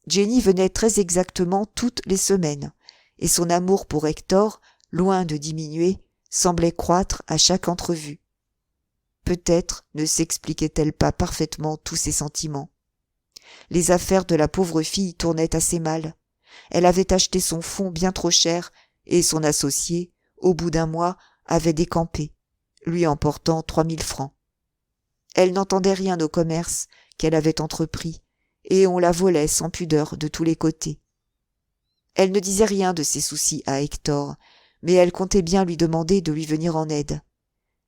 Jenny venait très exactement toutes les semaines, et son amour pour Hector, loin de diminuer, semblait croître à chaque entrevue. Peut-être ne s'expliquait-elle pas parfaitement tous ses sentiments. Les affaires de la pauvre fille tournaient assez mal. Elle avait acheté son fonds bien trop cher, et son associé, au bout d'un mois, avait décampé, lui emportant 3000 francs. Elle n'entendait rien au commerce qu'elle avait entrepris, et on la volait sans pudeur de tous les côtés. Elle ne disait rien de ses soucis à Hector, mais elle comptait bien lui demander de lui venir en aide.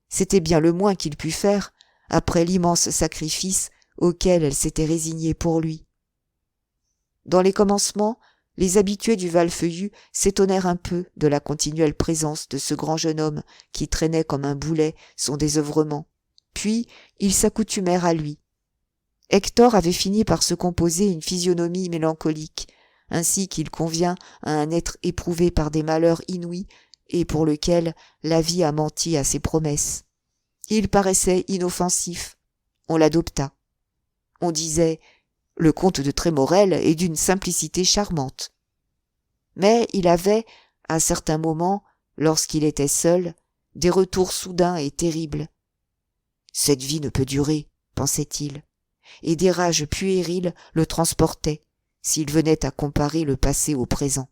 C'était bien le moins qu'il pût faire, après l'immense sacrifice auquel elle s'était résignée pour lui. Dans les commencements, les habitués du Valfeuillu s'étonnèrent un peu de la continuelle présence de ce grand jeune homme qui traînait comme un boulet son désœuvrement. Puis, ils s'accoutumèrent à lui. Hector avait fini par se composer une physionomie mélancolique, ainsi qu'il convient à un être éprouvé par des malheurs inouïs et pour lequel la vie a menti à ses promesses. Il paraissait inoffensif. On l'adopta. On disait « Le comte de Trémorel est d'une simplicité charmante ». Mais il avait, à certains moments, lorsqu'il était seul, des retours soudains et terribles. « Cette vie ne peut durer », pensait-il, et des rages puériles le transportaient, s'il venait à comparer le passé au présent.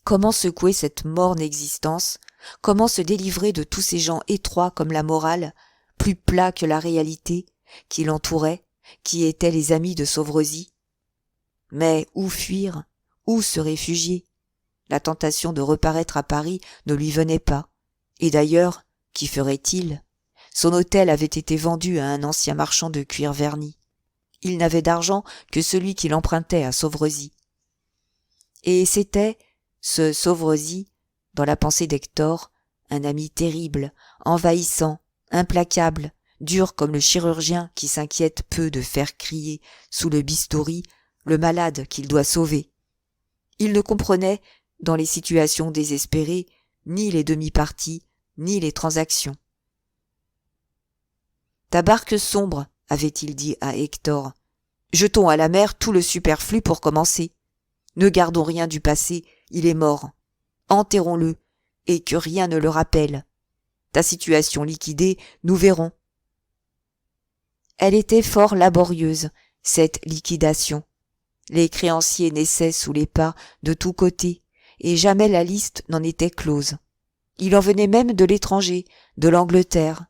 Comment secouer cette morne existence? Comment se délivrer de tous ces gens étroits comme la morale, plus plats que la réalité, qui l'entouraient, qui étaient les amis de Sauvrezy? Mais où fuir? Où se réfugier? La tentation de reparaître à Paris ne lui venait pas. Et d'ailleurs, qu'y ferait-il? Son hôtel avait été vendu à un ancien marchand de cuir verni. Il n'avait d'argent que celui qu'il empruntait à Sauvrezy. Et c'était, ce Sauvrezy, dans la pensée d'Hector, un ami terrible, envahissant, implacable, dur comme le chirurgien qui s'inquiète peu de faire crier, sous le bistouri, le malade qu'il doit sauver. Il ne comprenait, dans les situations désespérées, ni les demi-parties, ni les transactions. « Ta barque sombre, avait-il dit à Hector. Jetons à la mer tout le superflu pour commencer. Ne gardons rien du passé, il est mort. Enterrons-le, et que rien ne le rappelle. Ta situation liquidée, nous verrons. » Elle était fort laborieuse, cette liquidation. Les créanciers naissaient sous les pas de tous côtés, et jamais la liste n'en était close. Il en venait même de l'étranger, de l'Angleterre.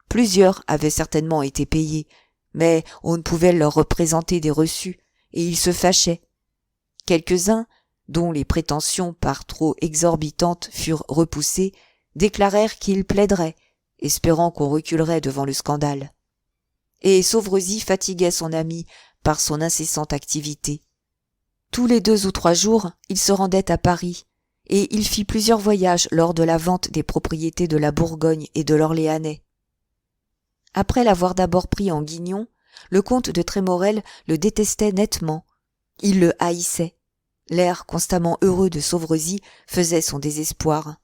Plusieurs avaient certainement été payés, mais on ne pouvait leur représenter des reçus, et ils se fâchaient. Quelques-uns, dont les prétentions par trop exorbitantes furent repoussées, déclarèrent qu'ils plaideraient, espérant qu'on reculerait devant le scandale. Et Sauvrezis fatiguait son ami par son incessante activité. Tous les 2 ou 3 jours, il se rendait à Paris, et il fit plusieurs voyages lors de la vente des propriétés de la Bourgogne et de l'Orléanais. Après l'avoir d'abord pris en guignon, le comte de Trémorel le détestait nettement. Il le haïssait. L'air constamment heureux de Sauvrezis faisait son désespoir.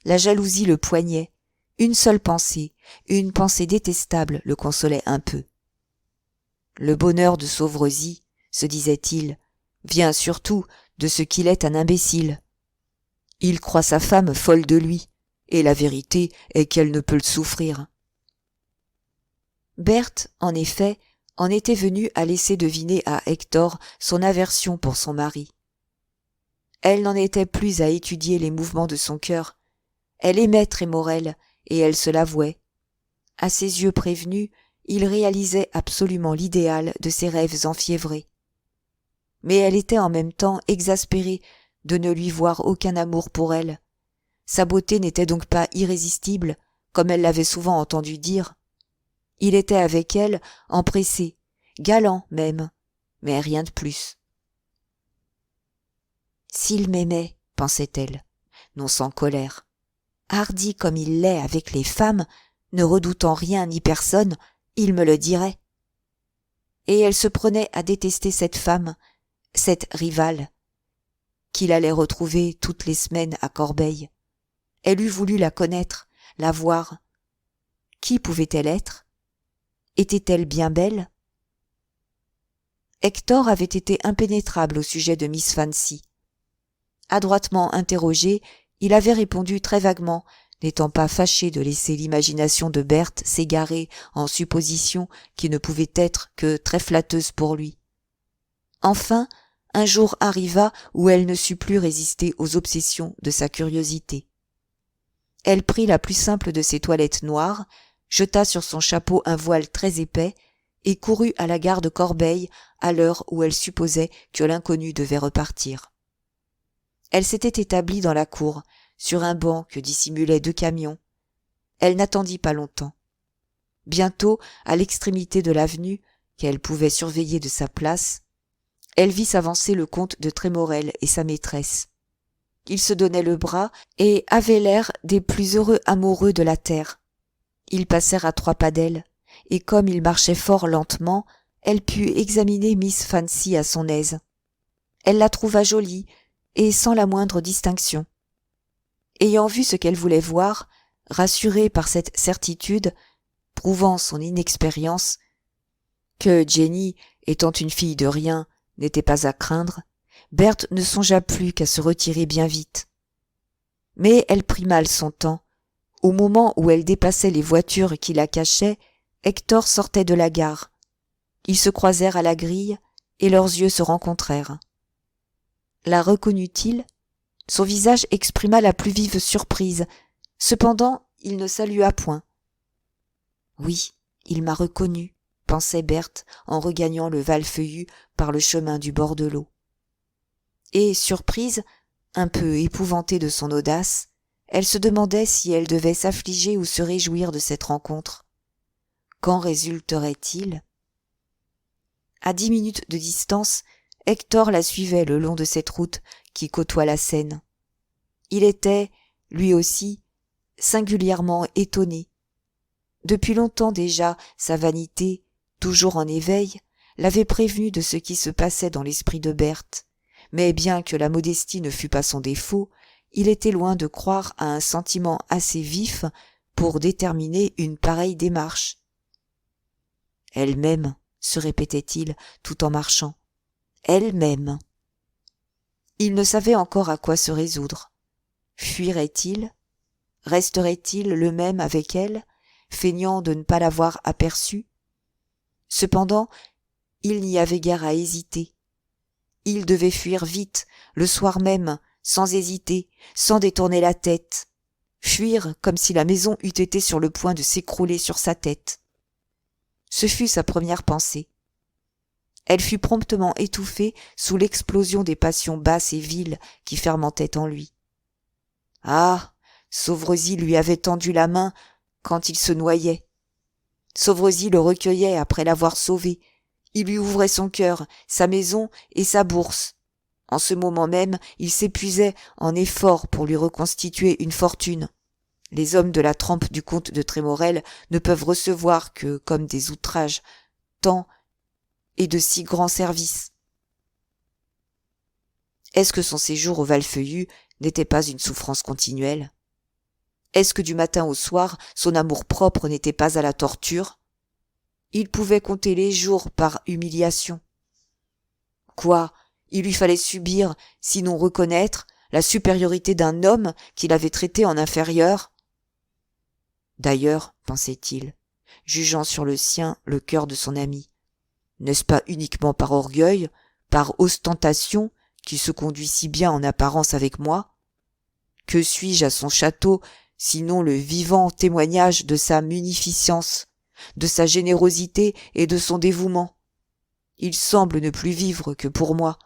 La jalousie le poignait. Une seule pensée, une pensée détestable le consolait un peu. Le bonheur de Sauvrezis, se disait-il, vient surtout de ce qu'il est un imbécile. Il croit sa femme folle de lui, et la vérité est qu'elle ne peut le souffrir. Berthe, en effet, en était venue à laisser deviner à Hector son aversion pour son mari. Elle n'en était plus à étudier les mouvements de son cœur. Elle aimait Trémorel, et elle se l'avouait. À ses yeux prévenus, il réalisait absolument l'idéal de ses rêves enfiévrés. Mais elle était en même temps exaspérée de ne lui voir aucun amour pour elle. Sa beauté n'était donc pas irrésistible, comme elle l'avait souvent entendu dire. Il était avec elle empressé, galant même, mais rien de plus. S'il m'aimait, pensait-elle, non sans colère, hardi comme il l'est avec les femmes, ne redoutant rien ni personne, il me le dirait. Et elle se prenait à détester cette femme, cette rivale, qu'il allait retrouver toutes les semaines à Corbeil. Elle eût voulu la connaître, la voir. Qui pouvait-elle être? Était-elle bien belle? Hector avait été impénétrable au sujet de Miss Fancy. Adroitement interrogé, il avait répondu très vaguement, n'étant pas fâché de laisser l'imagination de Berthe s'égarer en suppositions qui ne pouvaient être que très flatteuses pour lui. Enfin, un jour arriva où elle ne sut plus résister aux obsessions de sa curiosité. Elle prit la plus simple de ses toilettes noires, jeta sur son chapeau un voile très épais et courut à la gare de Corbeil à l'heure où elle supposait que l'inconnu devait repartir. Elle s'était établie dans la cour, sur un banc que dissimulaient 2 camions. Elle n'attendit pas longtemps. Bientôt, à l'extrémité de l'avenue, qu'elle pouvait surveiller de sa place, elle vit s'avancer le comte de Trémorel et sa maîtresse. Ils se donnaient le bras et avaient l'air des plus heureux amoureux de la terre. Ils passèrent à 3 pas d'elle, et comme ils marchaient fort lentement, elle put examiner Miss Fancy à son aise. Elle la trouva jolie, et sans la moindre distinction. Ayant vu ce qu'elle voulait voir, rassurée par cette certitude, prouvant son inexpérience, que Jenny, étant une fille de rien, n'était pas à craindre, Berthe ne songea plus qu'à se retirer bien vite. Mais elle prit mal son temps. Au moment où elle dépassait les voitures qui la cachaient, Hector sortait de la gare. Ils se croisèrent à la grille, et leurs yeux se rencontrèrent. La reconnut-il? Son visage exprima la plus vive surprise. Cependant, il ne salua point. « Oui, il m'a reconnue, pensait Berthe en regagnant le Val-Feuillu par le chemin du bord de l'eau. Et, surprise, un peu épouvantée de son audace, elle se demandait si elle devait s'affliger ou se réjouir de cette rencontre. Qu'en résulterait-il? À 10 minutes de distance, Hector la suivait le long de cette route qui côtoie la Seine. Il était, lui aussi, singulièrement étonné. Depuis longtemps déjà, sa vanité, toujours en éveil, l'avait prévenu de ce qui se passait dans l'esprit de Berthe, mais bien que la modestie ne fût pas son défaut, il était loin de croire à un sentiment assez vif pour déterminer une pareille démarche. Elle-même, se répétait-il tout en marchant, elle-même. Il ne savait encore à quoi se résoudre. Fuirait-il? Resterait-il le même avec elle, feignant de ne pas l'avoir aperçu? Cependant, il n'y avait guère à hésiter. Il devait fuir vite, le soir même, sans hésiter, sans détourner la tête. Fuir comme si la maison eût été sur le point de s'écrouler sur sa tête. Ce fut sa première pensée. Elle fut promptement étouffée sous l'explosion des passions basses et viles qui fermentaient en lui. Ah, Sauvrezis lui avait tendu la main quand il se noyait. Sauvrezis le recueillait après l'avoir sauvé. Il lui ouvrait son cœur, sa maison et sa bourse. En ce moment même, il s'épuisait en efforts pour lui reconstituer une fortune. Les hommes de la trempe du comte de Trémorel ne peuvent recevoir que, comme des outrages, tant et de si grands services. Est-ce que son séjour au Val-Feuillu n'était pas une souffrance continuelle? Est-ce que du matin au soir, son amour-propre n'était pas à la torture? Il pouvait compter les jours par humiliation. Quoi, il lui fallait subir, sinon reconnaître, la supériorité d'un homme qu'il avait traité en inférieur? D'ailleurs, pensait-il, jugeant sur le sien le cœur de son ami, n'est-ce pas uniquement par orgueil, par ostentation, qu'il se conduit si bien en apparence avec moi? Que suis-je à son château, sinon le vivant témoignage de sa munificence, de sa générosité et de son dévouement? Il semble ne plus vivre que pour moi.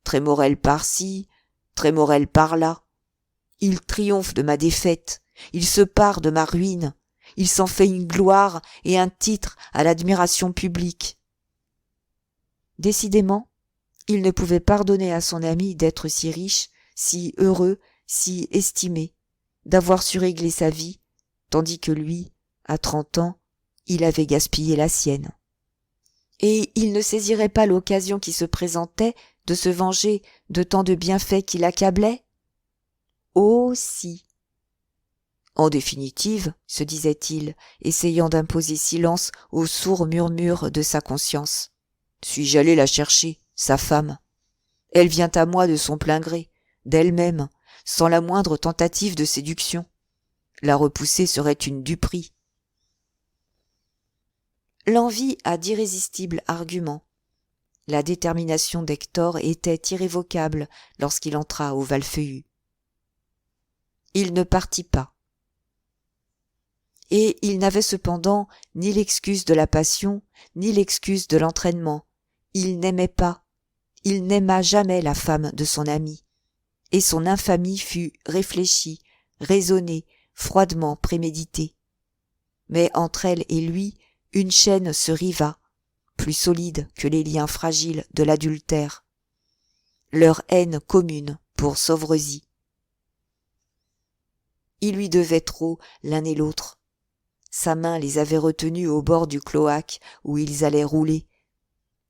Trémorel par-ci, Trémorel par-là. Il triomphe de ma défaite, il se pare de ma ruine, il s'en fait une gloire et un titre à l'admiration publique. Décidément, il ne pouvait pardonner à son ami d'être si riche, si heureux, si estimé, d'avoir su régler sa vie, tandis que lui, à 30 ans, il avait gaspillé la sienne. Et il ne saisirait pas l'occasion qui se présentait de se venger de tant de bienfaits qui l'accablaient? Oh si! En définitive, se disait-il, essayant d'imposer silence aux sourds murmures de sa conscience, suis-je allé la chercher, sa femme? Elle vient à moi de son plein gré, d'elle-même, sans la moindre tentative de séduction. La repousser serait une duperie. L'envie a d'irrésistibles arguments. La détermination d'Hector était irrévocable lorsqu'il entra au Val-Feuillu. Il ne partit pas. Et il n'avait cependant ni l'excuse de la passion, ni l'excuse de l'entraînement. Il n'aimait pas, il n'aima jamais la femme de son ami, et son infamie fut réfléchie, raisonnée, froidement préméditée. Mais entre elle et lui, une chaîne se riva, plus solide que les liens fragiles de l'adultère. Leur haine commune pour Sauvrezis. Ils lui devaient trop l'un et l'autre. Sa main les avait retenus au bord du cloaque où ils allaient rouler,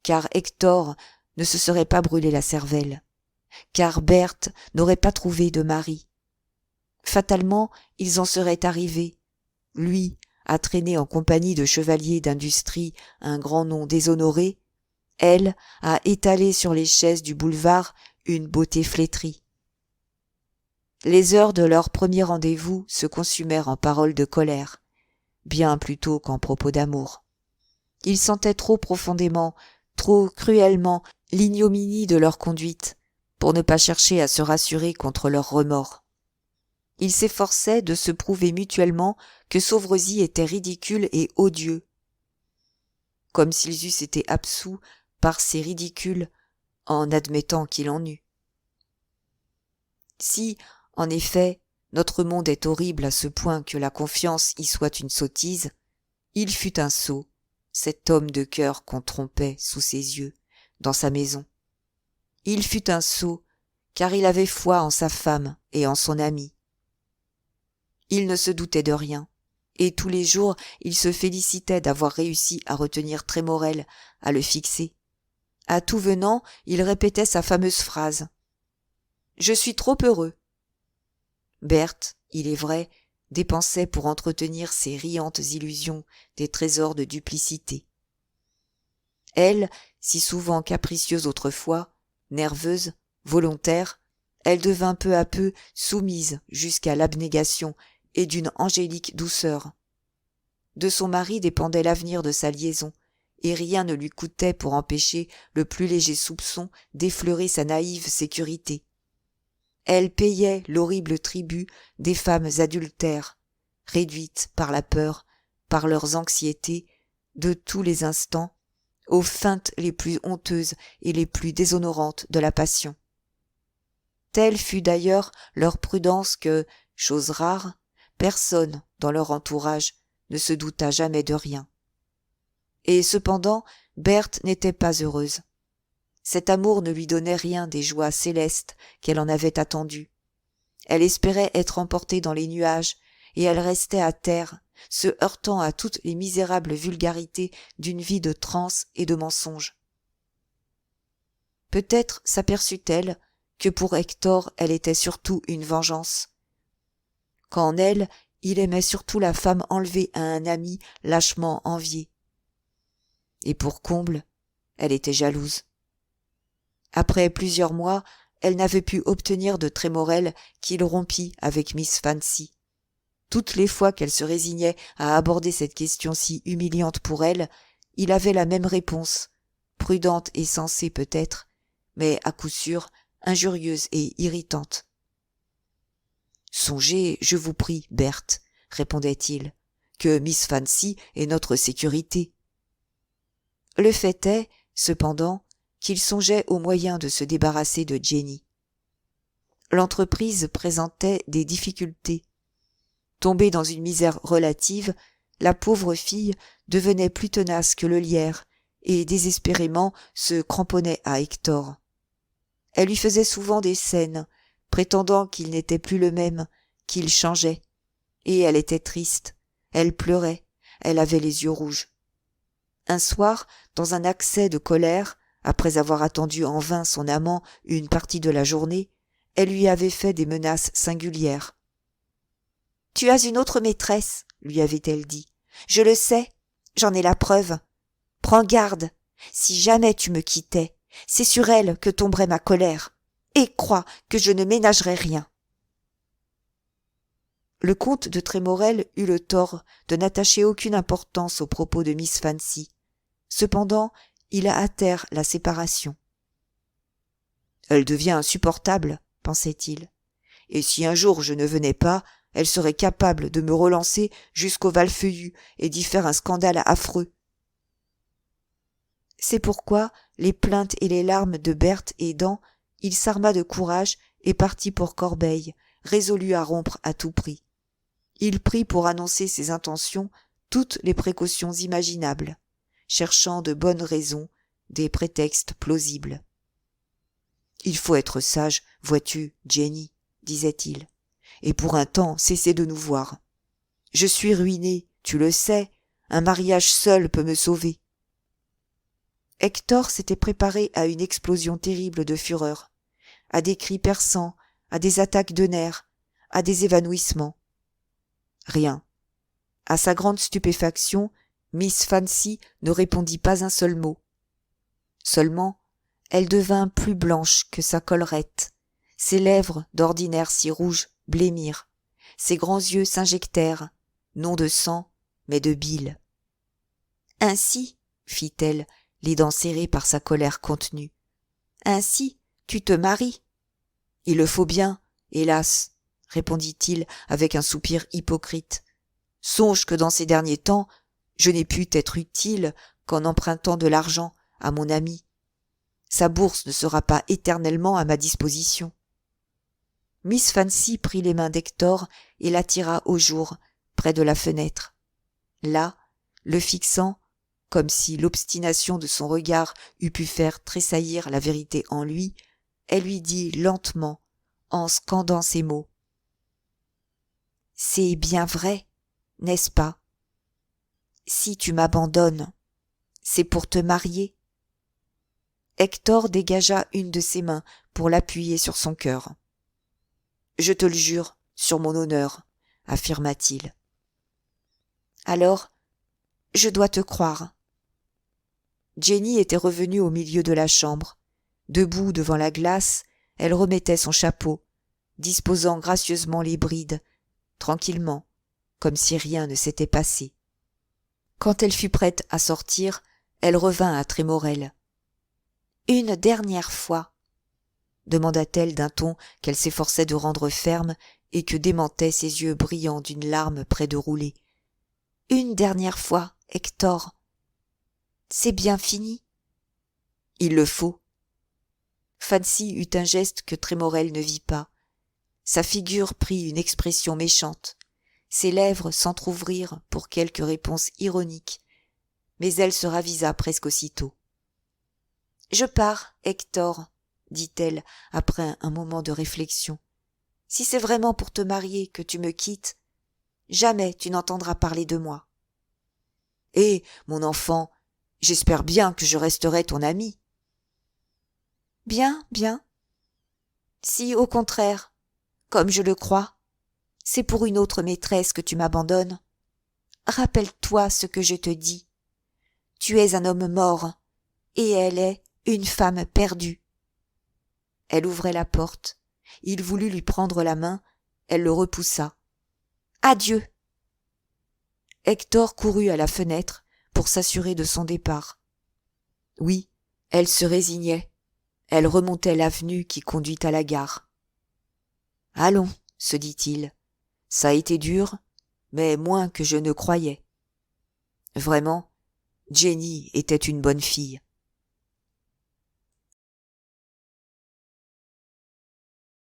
car Hector ne se serait pas brûlé la cervelle, car Berthe n'aurait pas trouvé de mari. Fatalement, ils en seraient arrivés, lui à traîner en compagnie de chevaliers d'industrie un grand nom déshonoré, elle à étaler sur les chaises du boulevard une beauté flétrie. Les heures de leur premier rendez-vous se consumèrent en paroles de colère, bien plutôt qu'en propos d'amour. Ils sentaient trop profondément, trop cruellement l'ignominie de leur conduite pour ne pas chercher à se rassurer contre leurs remords. Ils s'efforçaient de se prouver mutuellement que Sauvrezis était ridicule et odieux, comme s'ils eussent été absous par ces ridicules en admettant qu'il en eût. Si, en effet, notre monde est horrible à ce point que la confiance y soit une sottise, il fut un sot, cet homme de cœur qu'on trompait sous ses yeux, dans sa maison. Il fut un sot, car il avait foi en sa femme et en son ami. Il ne se doutait de rien, et tous les jours il se félicitait d'avoir réussi à retenir Trémorel, à le fixer. À tout venant, il répétait sa fameuse phrase. « Je suis trop heureux ». Berthe, il est vrai, dépensait pour entretenir ses riantes illusions des trésors de duplicité. Elle, si souvent capricieuse autrefois, nerveuse, volontaire, elle devint peu à peu soumise jusqu'à l'abnégation et d'une angélique douceur. De son mari dépendait l'avenir de sa liaison, et rien ne lui coûtait pour empêcher le plus léger soupçon d'effleurer sa naïve sécurité. Elle payait l'horrible tribut des femmes adultères, réduites par la peur, par leurs anxiétés, de tous les instants, aux feintes les plus honteuses et les plus déshonorantes de la passion. Telle fut d'ailleurs leur prudence que, chose rare, personne dans leur entourage ne se douta jamais de rien. Et cependant, Berthe n'était pas heureuse. Cet amour ne lui donnait rien des joies célestes qu'elle en avait attendues. Elle espérait être emportée dans les nuages, et elle restait à terre, se heurtant à toutes les misérables vulgarités d'une vie de transe et de mensonge. Peut-être s'aperçut-elle que pour Hector elle était surtout une vengeance, qu'en elle il aimait surtout la femme enlevée à un ami lâchement envié. Et pour comble, elle était jalouse. Après plusieurs mois, elle n'avait pu obtenir de Trémorel qu'il rompît avec Miss Fancy. Toutes les fois qu'elle se résignait à aborder cette question si humiliante pour elle, il avait la même réponse, prudente et sensée peut-être, mais à coup sûr injurieuse et irritante. « Songez, je vous prie, Berthe, répondait-il, que Miss Fancy est notre sécurité. » Le fait est, cependant, qu'il songeait aux moyens de se débarrasser de Jenny. L'entreprise présentait des difficultés. Tombée dans une misère relative, la pauvre fille devenait plus tenace que le lierre et désespérément se cramponnait à Hector. Elle lui faisait souvent des scènes, prétendant qu'il n'était plus le même, qu'il changeait. Et elle était triste, elle pleurait, elle avait les yeux rouges. Un soir, dans un accès de colère, après avoir attendu en vain son amant une partie de la journée, elle lui avait fait des menaces singulières. « Tu as une autre maîtresse, lui avait-elle dit. Je le sais, j'en ai la preuve. Prends garde, si jamais tu me quittais, c'est sur elle que tomberait ma colère, et crois que je ne ménagerai rien. » Le comte de Trémorel eut le tort de n'attacher aucune importance aux propos de Miss Fancy. Cependant, ils hâtèrent la séparation. « Elle devient insupportable, pensait-il, et si un jour je ne venais pas, elle serait capable de me relancer jusqu'au Valfeuillu et d'y faire un scandale affreux. » C'est pourquoi, les plaintes et les larmes de Berthe aidant, il s'arma de courage et partit pour Corbeil, résolu à rompre à tout prix. Il prit pour annoncer ses intentions toutes les précautions imaginables, cherchant de bonnes raisons, des prétextes plausibles. « Il faut être sage, vois-tu, Jenny, disait-il, et pour un temps cesser de nous voir. Je suis ruiné, tu le sais, un mariage seul peut me sauver. » Hector s'était préparé à une explosion terrible de fureur, à des cris perçants, à des attaques de nerfs, à des évanouissements. Rien. À sa grande stupéfaction, Miss Fancy ne répondit pas un seul mot. Seulement, elle devint plus blanche que sa collerette. Ses lèvres, d'ordinaire si rouges, blêmirent. Ses grands yeux s'injectèrent, non de sang, mais de bile. « Ainsi, fit-elle, les dents serrées par sa colère contenue, ainsi tu te maries. »« Il le faut bien, hélas, répondit-il avec un soupir hypocrite. Songe que dans ces derniers temps, je n'ai pu t'être utile qu'en empruntant de l'argent à mon ami. Sa bourse ne sera pas éternellement à ma disposition. » Miss Fancy prit les mains d'Hector et l'attira au jour, près de la fenêtre. Là, le fixant, comme si l'obstination de son regard eût pu faire tressaillir la vérité en lui, elle lui dit lentement, en scandant ces mots. « C'est bien vrai, n'est-ce pas? Si tu m'abandonnes, c'est pour te marier. » Hector dégagea une de ses mains pour l'appuyer sur son cœur. « Je te le jure, sur mon honneur, » affirma-t-il. « Alors, je dois te croire. » Jenny était revenue au milieu de la chambre. Debout devant la glace, elle remettait son chapeau, disposant gracieusement les brides, tranquillement, comme si rien ne s'était passé. Quand elle fut prête à sortir, elle revint à Trémorel. « Une dernière fois » demanda-t-elle d'un ton qu'elle s'efforçait de rendre ferme et que démentaient ses yeux brillants d'une larme près de rouler. « Une dernière fois, Hector. C'est bien fini. » « Il le faut. » Fancy eut un geste que Trémorel ne vit pas. Sa figure prit une expression méchante. Ses lèvres s'entr'ouvrirent pour quelque réponse ironique, mais elle se ravisa presque aussitôt. « Je pars, Hector, » dit-elle après un moment de réflexion. « Si c'est vraiment pour te marier que tu me quittes, jamais tu n'entendras parler de moi. »« Eh, mon enfant, j'espère bien que je resterai ton ami. »« Bien, bien. Si, au contraire, comme je le crois, c'est pour une autre maîtresse que tu m'abandonnes, rappelle-toi ce que je te dis. Tu es un homme mort, et elle est une femme perdue. » Elle ouvrait la porte. Il voulut lui prendre la main. Elle le repoussa. « Adieu !» Hector courut à la fenêtre pour s'assurer de son départ. Oui, elle se résignait. Elle remontait l'avenue qui conduit à la gare. « Allons, » se dit-il, « ça a été dur, mais moins que je ne croyais. » Vraiment, Jenny était une bonne fille.